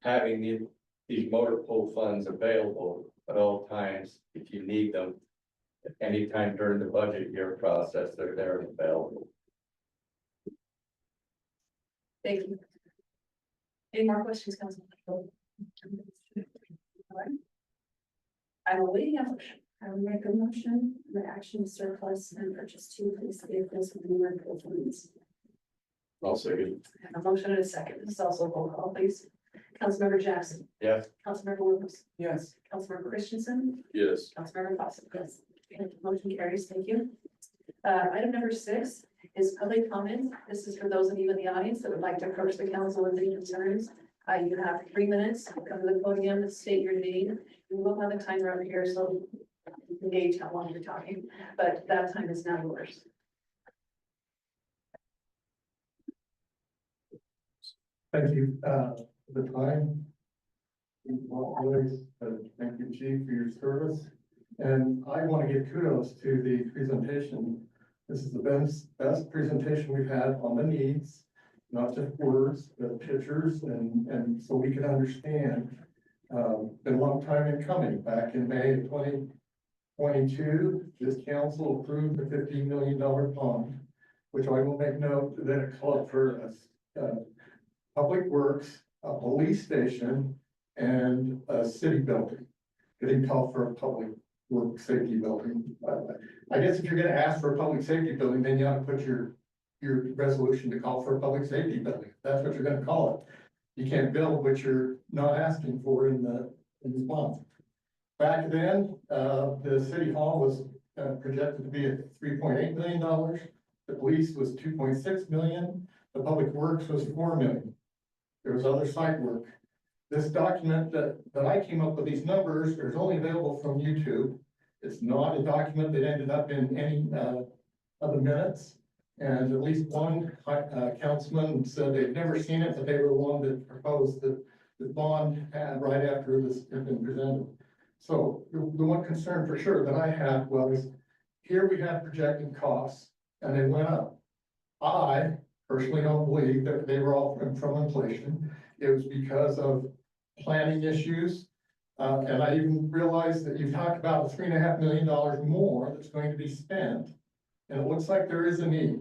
Having these motor pool funds available at all times, if you need them, at any time during the budget year process, they're there and available. Thank you. Any more questions, Council? All right. I will leave a motion. I would make a motion, the action surplus and purchase 2 police vehicles with new rental funds. Also, I have a motion and a second. This is also a roll call, please. Councilmember Jackson. yes. Councilmember Williams. Yes. Councilmember Christensen. Yes. Councilmember Fawcett. Yes. Motion carries. Thank you. Item number 6 is public comment. This is for those of you in the audience that would like to approach the council with any concerns. You have 3 minutes. Come to the podium and state your name. We will have a timer over here, so you can gauge how long you're talking, but that time is now yours. Thank you, for the time. Always, thank you, Chief, for your service. And I want to give kudos to the presentation. This is the best presentation we've had on the needs, not just words, but pictures, and so we can understand. Been a long time in coming. Back in May of 2022, this council approved the $15 million bond, which I will make note that it called for public works, a police station, and a city building. It didn't call for a public work safety building. I guess if you're gonna ask for a public safety building, then you ought to put your resolution to call for a public safety building. That's what you're gonna call it. You can't build what you're not asking for in the bond. Back then, the city hall was projected to be at $3.8 million. The police was $2.6 million. The public works was $4 million. There was other site work. This document that I came up with these numbers is only available from YouTube. It's not a document that ended up in any of the minutes. And at least one councilman said they'd never seen it, but they were the one that proposed the bond had right after this had been presented. So the one concern for sure that I had was, here we had projected costs and they went up. I personally don't believe that they were all from inflation. It was because of planning issues. And I even realized that you talked about the $3.5 million more that's going to be spent. And it looks like there is a need.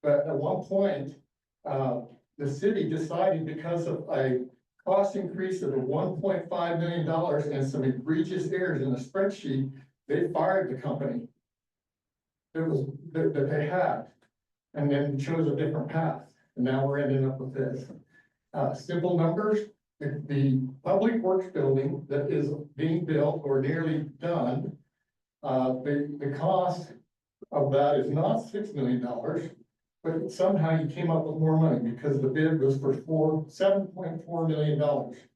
But at one point, the city decided, because of a cost increase of $1.5 million and some egregious errors in the spreadsheet, they fired the company. That they had, and then chose a different path. And now we're ending up with this. Simple numbers, the public works building that is being built or nearly done, the cost of that is not $6 million, but somehow you came up with more money because the bid was for $7.4 million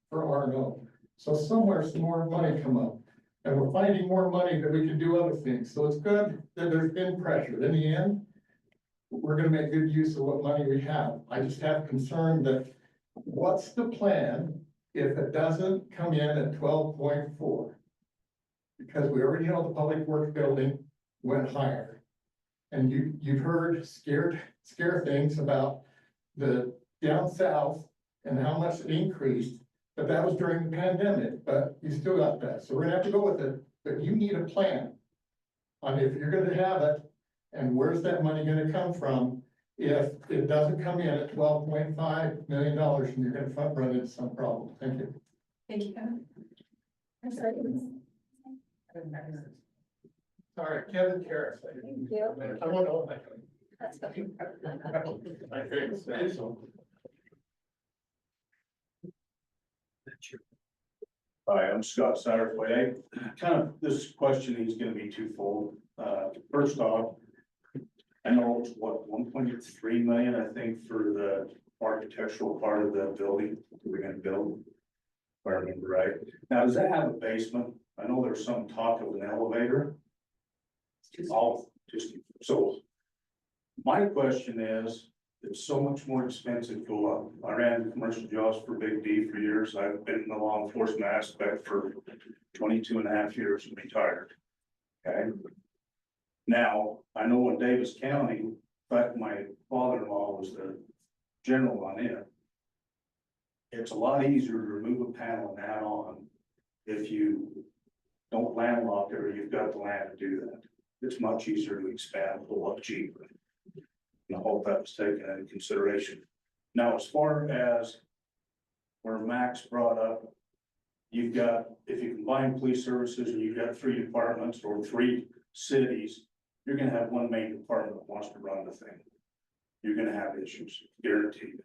for R&O. So somewhere some more money come up, and we're finding more money that we can do other things. So it's good that there's been pressure. In the end, we're gonna make good use of what money we have. I just have concern that, what's the plan if it doesn't come in at 12.4? Because we already know the public works building went higher. And you've heard scare things about the down south and how much it increased, but that was during the pandemic, but you still got that. So we're gonna have to go with it, but you need a plan on if you're gonna have it, and where's that money gonna come from if it doesn't come in at $12.5 million and you're gonna front run into some problem. Thank you. Thank you, Kevin. Sorry, Kevin Karras. Thank you. I want to know that. That's okay. Hi, I'm Scott Satterthwaite. This questioning is gonna be twofold. First off, I know it's what, 1.3 million, I think, for the architectural part of the building we're gonna build. If I remember right. Now, does that have a basement? I know there's some talk of an elevator. So my question is, it's so much more expensive to go up. I ran commercial jobs for Big D for years. I've been in the law enforcement aspect for 22 and a half years and retired. Okay. Now, I know in Davis County, in fact, my father-in-law was the general on it. It's a lot easier to remove a panel and add on if you don't landlock it or you've got the land to do that. It's much easier to expand, a lot cheaper. And I hope that was taken into consideration. Now, as far as where Max brought up, you've got, if you combine police services and you've got 3 departments or 3 cities, you're gonna have one main department that wants to run the thing. You're gonna have issues, guaranteed.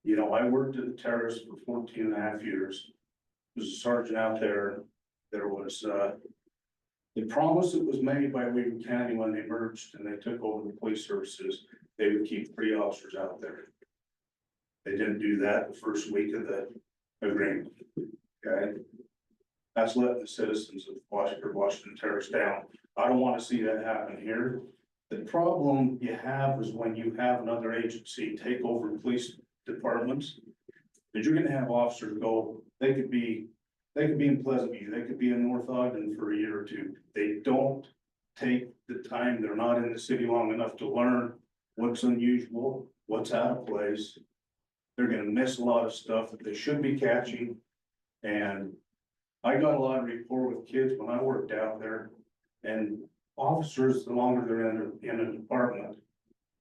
You know, I worked at the terrace for 14 and a half years. There was a sergeant out there. There was, the promise that was made by Weaver County when they merged and they took over the police services, they would keep 3 officers out there. They didn't do that the first week of the agreement, okay? That's letting the citizens of Washington Terrace down. I don't want to see that happen here. The problem you have is when you have another agency take over police departments, that you're gonna have officers go, they could be in Pleasant View, they could be in North Ogden for a year or 2. They don't take the time, they're not in the city long enough to learn what's unusual, what's out of place. They're gonna miss a lot of stuff that they should be catching. And I got a lot of rapport with kids when I worked out there, and officers, the longer they're in a department,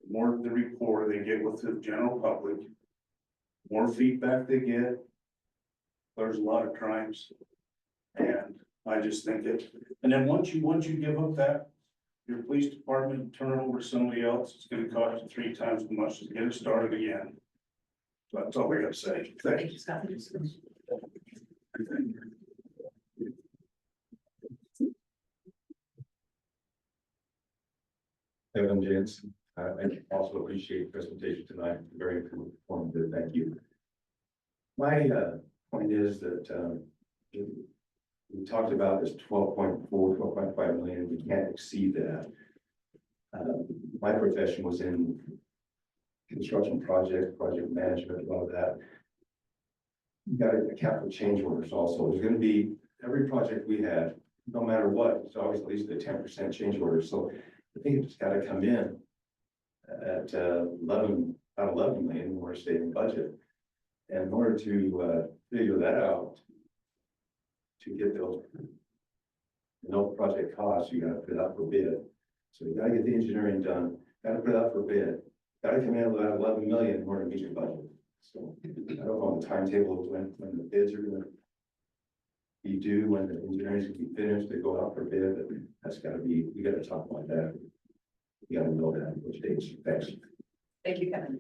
the more the rapport they get with the general public, more feedback they get. There's a lot of crimes. And I just think it, and then once you give up that, your police department, and turn it over to somebody else, it's gonna cost you 3 times as much to get it started again. So that's all we gotta say. Thank you, Scott. Kevin Jansen, I also appreciate the presentation tonight, very informative, thank you. My point is that we talked about this 12.5 million, we can't exceed that. My profession was in construction project management, a lot of that. You got to account for change orders also. There's going to be, every project we had, no matter what, it's always at least a 10% change order. So I think it's got to come in at 11 million in order to stay in budget. And in order to figure that out, to get those project costs, you got to put it up for bid. So you got to get the engineering done, got to put it up for bid, got to come in with 11 million in order to meet your budget. So I don't know the timetable of when the bids are going to be due, when the engineering is going to be finished, they go out for bid, but that's got to be, we got to talk about that. You got to know that, which dates. Thanks. Thank you, Kevin.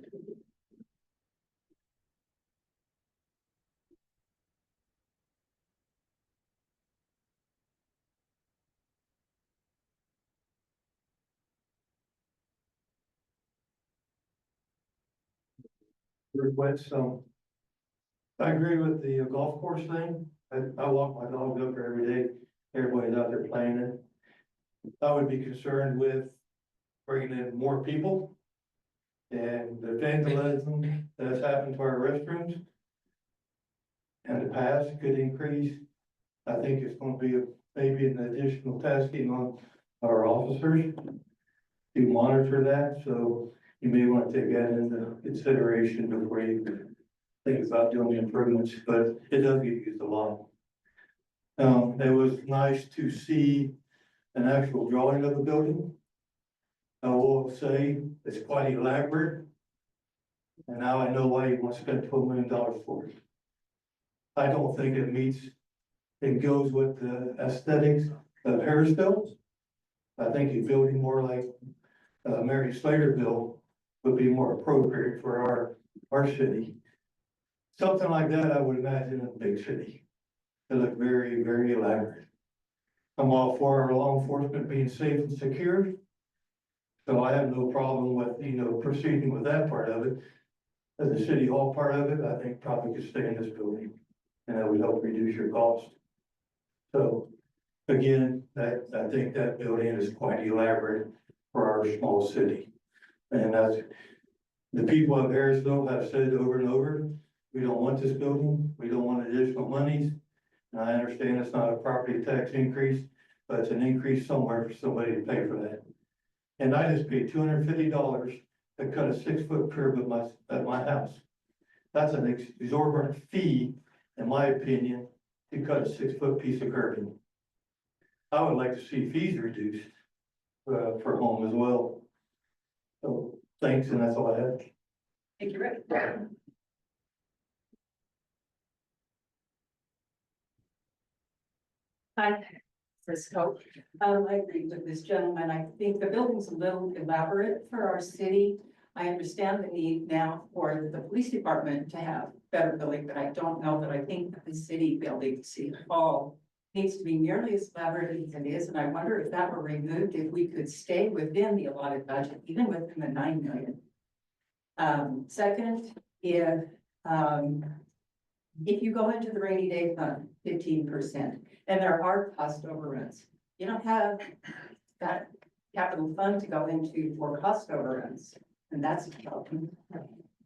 So I agree with the golf course thing. I walk my dog up there every day. Everybody's out there playing it. I would be concerned with bringing in more people. And the vandalism that's happened to our restrooms in the past could increase. I think it's gonna be maybe an additional tasking on our officers to monitor that, so you may want to take that into consideration before you think about doing the improvements, but it does get used a lot. It was nice to see an actual drawing of the building. I will say it's quite elaborate. And now I know why you want to spend $12 million for it. I don't think it meets, it goes with the aesthetics of Harrisville. I think a building more like Mary Slater built would be more appropriate for our city. Something like that, I would imagine in a big city. It look very, very elaborate. I'm all for our law enforcement being safe and secure. So I have no problem with, proceeding with that part of it. As the city hall part of it, I think probably could stay in this building. And that would help reduce your cost. So again, I think that building is quite elaborate for our small city. And that's, the people of Harrisville have said over and over, we don't want this building, we don't want additional monies. And I understand it's not a property tax increase, but it's an increase somewhere for somebody to pay for that. And I just paid $250 to cut a 6-foot curb at my house. That's an exorbitant fee, in my opinion, to cut a 6-foot piece of curbing. I would like to see fees reduced for home as well. So thanks, and that's all I have. Thank you, Rick. Hi, Frisco. I agree with this gentleman. I think the building's a little elaborate for our city. I understand the need now for the police department to have better building, but I don't know that I think that the city building, City Hall, needs to be nearly as elaborate as it is. And I wonder if that were removed, if we could stay within the allotted budget, even within the 9 million. Second, if you go into the rainy day fund, 15%, and there are cost overruns, you don't have that capital fund to go into for cost overruns, and that's a problem.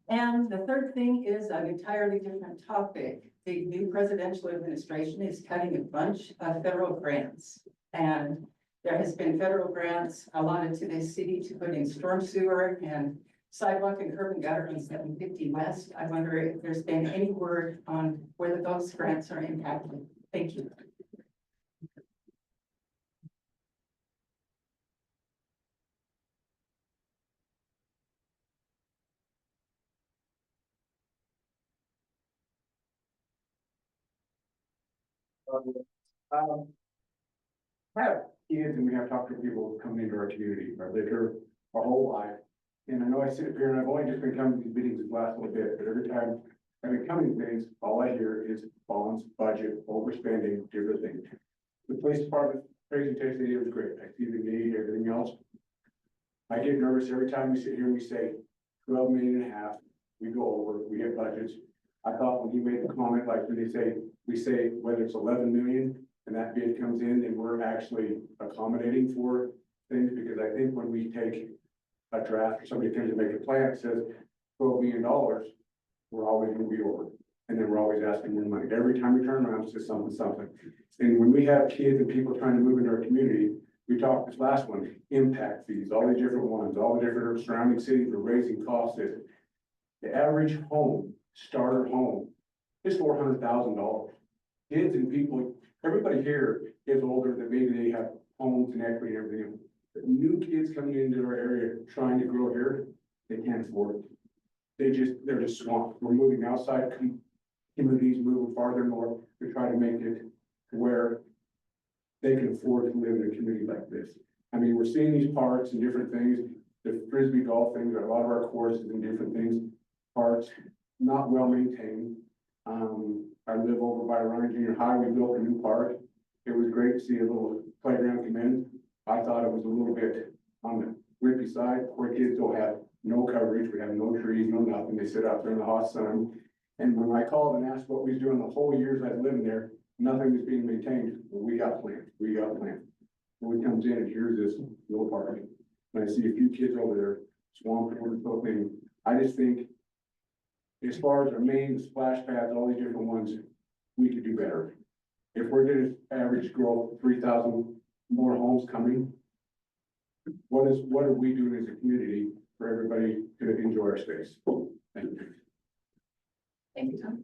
And the third thing is an entirely different topic. The new presidential administration is cutting a bunch of federal grants, and there has been federal grants allotted to this city to put in storm sewer and sidewalk and curb and gutter on 750 West. I wonder if there's been any word on whether those grants are impacted. Thank you. I have kids and we have talked to people coming into our community, I've lived here our whole life. And I know I sit up here and I've only just been coming to these meetings this last little bit, but every time I've been coming to meetings, all I hear is bonds, budget, overspending, different things. The police department presentation they did was great. I see the need, everything else. I get nervous every time we sit here and we say 12 million and a half, we go over, we get budgets. I thought when he made the comment, like when we say whether it's 11 million and that bid comes in and we're actually accommodating for things, because I think when we take a draft or somebody comes to make a plan, it says $12 million, we're always gonna be over. And then we're always asking more money. Every time we turn around, it's just something. And when we have kids and people trying to move into our community, we talked this last one, impact fees, all the different ones, all the different surrounding cities are raising costs. The average home, starter home, is $400,000. Kids and people, everybody here is older than maybe they have homes and equity and everything. But new kids coming into our area trying to grow here, they can't afford it. They're just swamped. We're moving outside communities, moving farther north to try to make it to where they can afford to live in a community like this. I mean, we're seeing these parks and different things, the frisbee golf things, a lot of our courses and different things, parks, not well maintained. I live over by Ryan Junior High. We built a new park. It was great to see a little playground come in. I thought it was a little bit on the whippy side where kids don't have no coverage. We have no trees, no nothing. They sit out there in the hot sun. And when I called and asked what we was doing the whole years I've lived there, nothing was being maintained. Well, we got planned. We got planned. When we comes in and here's this little park. And I see a few kids over there swamping over the thing. I just think as far as our main splash pads, all these different ones, we could do better. If we're gonna average growth, 3,000 more homes coming, what are we doing as a community for everybody to enjoy our space? Thank you. Thank you, Tom.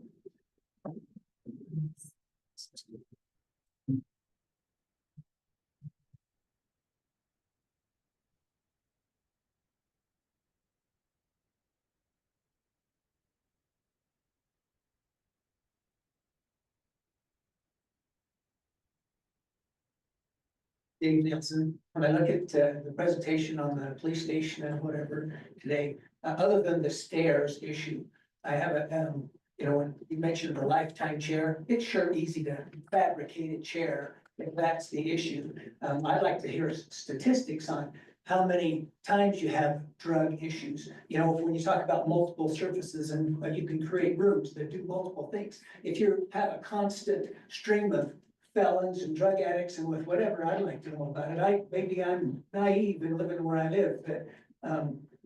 Dave Nielsen, when I look at the presentation on the police station and whatever today, other than the stairs issue, I have a, you know, when you mentioned the lifetime chair, it's sure easy to fabricate a chair if that's the issue. I'd like to hear statistics on how many times you have drug issues. You know, when you talk about multiple surfaces and you can create rooms that do multiple things. If you have a constant stream of felons and drug addicts and with whatever, I'd like to know about it. Maybe I'm naive and living where I live, but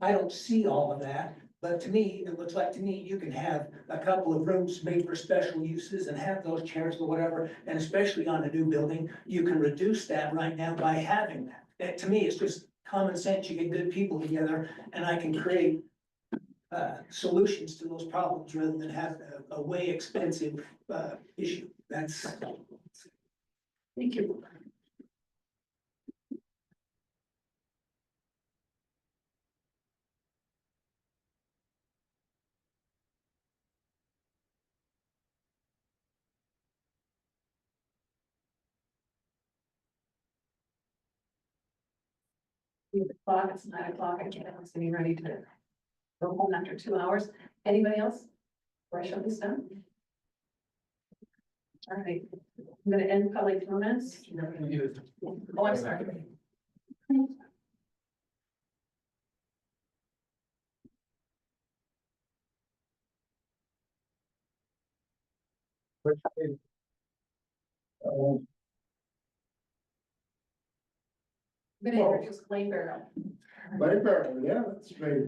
I don't see all of that. But to me, it looks like to me, you can have a couple of rooms made for special uses and have those chairs or whatever. And especially on a new building, you can reduce that right now by having that. To me, it's just common sense. You get good people together and I can create solutions to those problems rather than have a way expensive issue. That's. Thank you. The clock, it's 9 o'clock. I can't, I'm sitting ready to go home after 2 hours. Anybody else? Before I shut this down? All right, I'm gonna end public comments. Oh, I'm sorry. I'm gonna introduce Clay Barrow. Mayberry, yeah, that's great.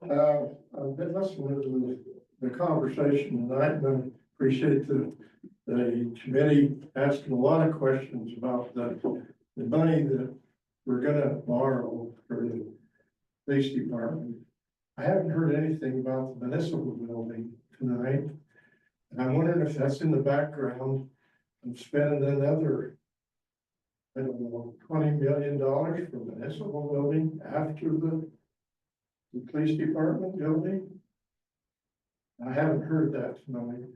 I've been listening to the conversation tonight and I appreciate the committee asking a lot of questions about the money that we're gonna borrow for the police department. I haven't heard anything about the municipal building tonight. And I'm wondering if that's in the background of spending another, I don't know, $20 million for municipal building after the police department building. I haven't heard that tonight.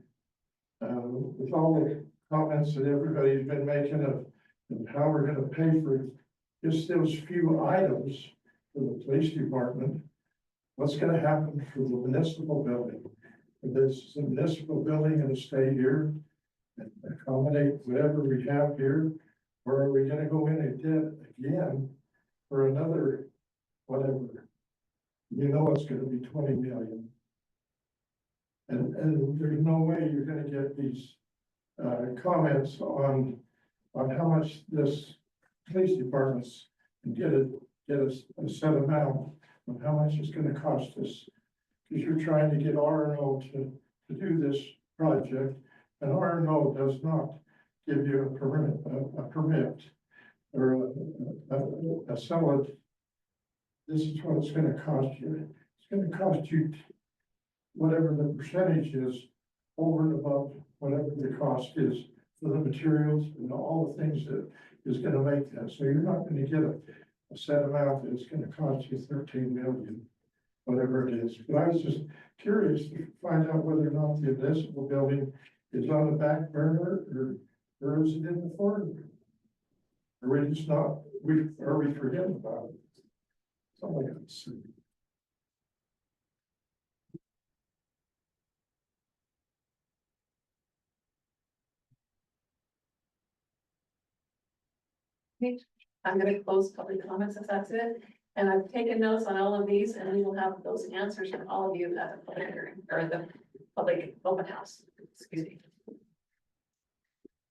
With all the comments that everybody's been making of how we're gonna pay for just those few items for the police department, what's gonna happen for the municipal building? If this municipal building gonna stay here and accommodate whatever we have here? Or are we gonna go in and debt again for another, whatever? You know, it's gonna be 20 million. And there's no way you're gonna get these, comments on how much this police department's can get a set amount of how much it's gonna cost us. Cause you're trying to get R&O to do this project, and R&O does not give you a permit or a solid. This is what it's gonna cost you. It's gonna cost you whatever the percentage is over and above whatever the cost is for the materials and all the things that is gonna make that. So you're not gonna get a set amount that it's gonna cost you 13 million, whatever it is. But I was just curious to find out whether or not the municipal building is on the back burner or is it in the forefront? Or we just not, are we forgetting about it? Something like that. I'm gonna close public comments if that's it. And I've taken notes on all of these and we will have those answers from all of you at the public hearing or the public open house, excuse me.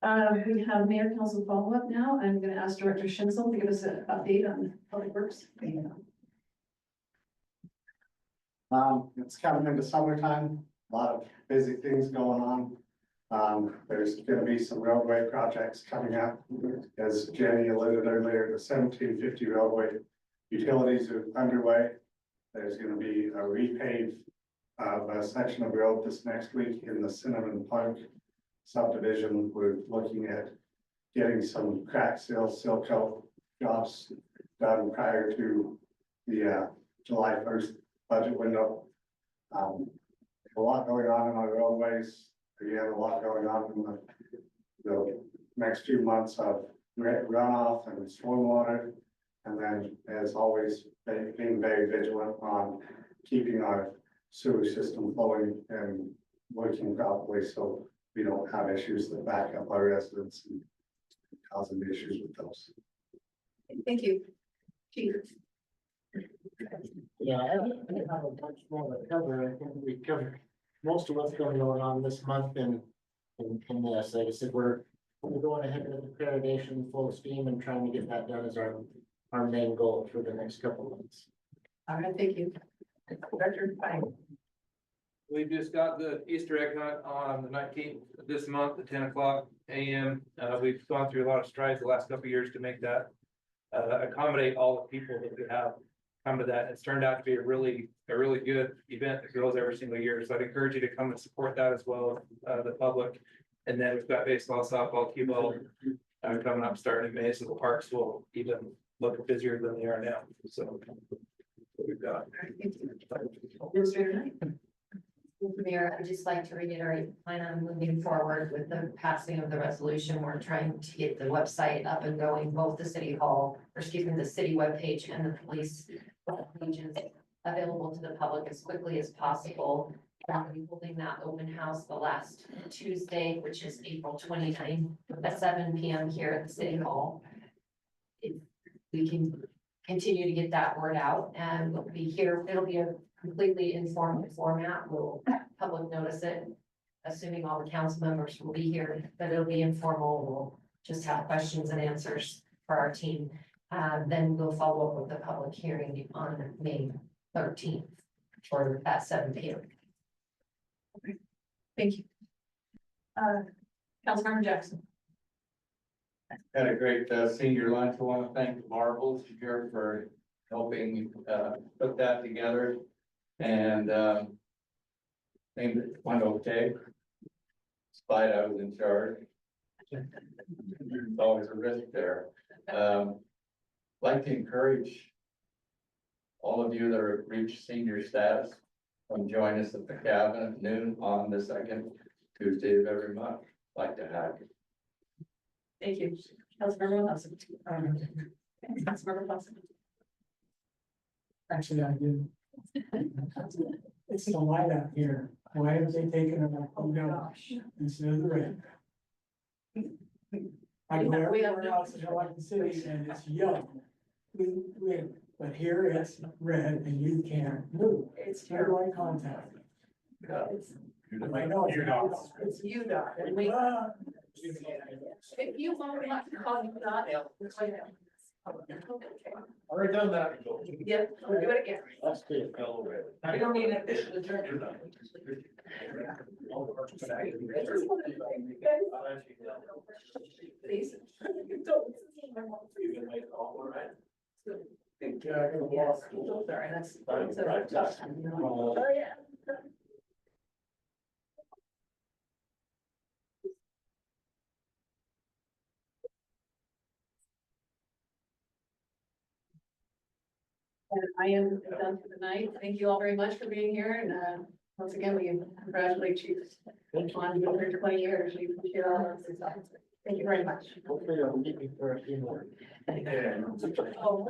We have mayor council follow-up now. I'm gonna ask Director Schinzel to give us an update on public works. It's coming into summertime, a lot of busy things going on. There's gonna be some roadway projects coming up. As Jenny alluded earlier, the 1750 roadway utilities are underway. There's gonna be a repave of a section of road this next week in the Cinnamon Park subdivision. We're looking at getting some crack seal, seal coat jobs done prior to the July 1st budget window. A lot going on in our roadways. Again, a lot going on in the next few months of runoff and stormwater. And then, as always, being very vigilant on keeping our sewer system flowing and working properly, so we don't have issues that back up our residents and causing issues with those. Thank you. Chief. Yeah, I don't have a bunch more to cover. I think we covered most of what's going on this month in this. Like I said, we're going ahead with accreditation full steam and trying to get that done as our main goal for the next couple of months. All right, thank you. Director Fine. We just got the Easter egg hunt on the 19th of this month at 10 a.m. We've gone through a lot of strides the last couple of years to make that accommodate all the people that we have come to that. It's turned out to be a really good event that goes every single year. So I'd encourage you to come and support that as well as the public. And then we've got baseball, softball, T-ball coming up starting in May, so the parks will even look busier than they are now. So what we've got. Mayor, I'd just like to reiterate, plan on moving forward with the passing of the resolution. We're trying to get the website up and going, both the city hall, or excuse me, the city webpage and the police pages available to the public as quickly as possible. We'll be holding that open house the last Tuesday, which is April 29th at 7 p.m. here at the city hall. If we can continue to get that word out, and we'll be here, it'll be a completely informal format. We'll public notice it, assuming all the council members will be here, but it'll be informal. We'll just have questions and answers for our team. Then we'll follow up with the public hearing on May 13th for at 7 p.m. Thank you. Councilmember Jackson. Had a great senior lunch. I want to thank the Marbles here for helping put that together. And named it went okay. Despite I was in charge. It's always a risk there. Like to encourage all of you that have reached senior status, come join us at the cabin at noon on the second Tuesday of every month. Like to have you. Thank you. Councilmember Lawson. Councilmember Lawson. Actually, I do. It's the light out here. Why have they taken it up and down instead of the red? I go everywhere else in the city and it's yellow. But here it's red and you can't move. It's How do I contact you? I know. It's UDOT. And we, if you won't have to call UDOT, Already done that. yeah, we'll do it again. That's good. We don't need an official adjournment. Please. Yes. Sorry, that's. Oh, yeah. And I am done for the night. Thank you all very much for being here, and once again, we congratulate Chief on being here 20 years. We appreciate all of this. Thank you very much. Hopefully I'll meet you for a few more. Oh,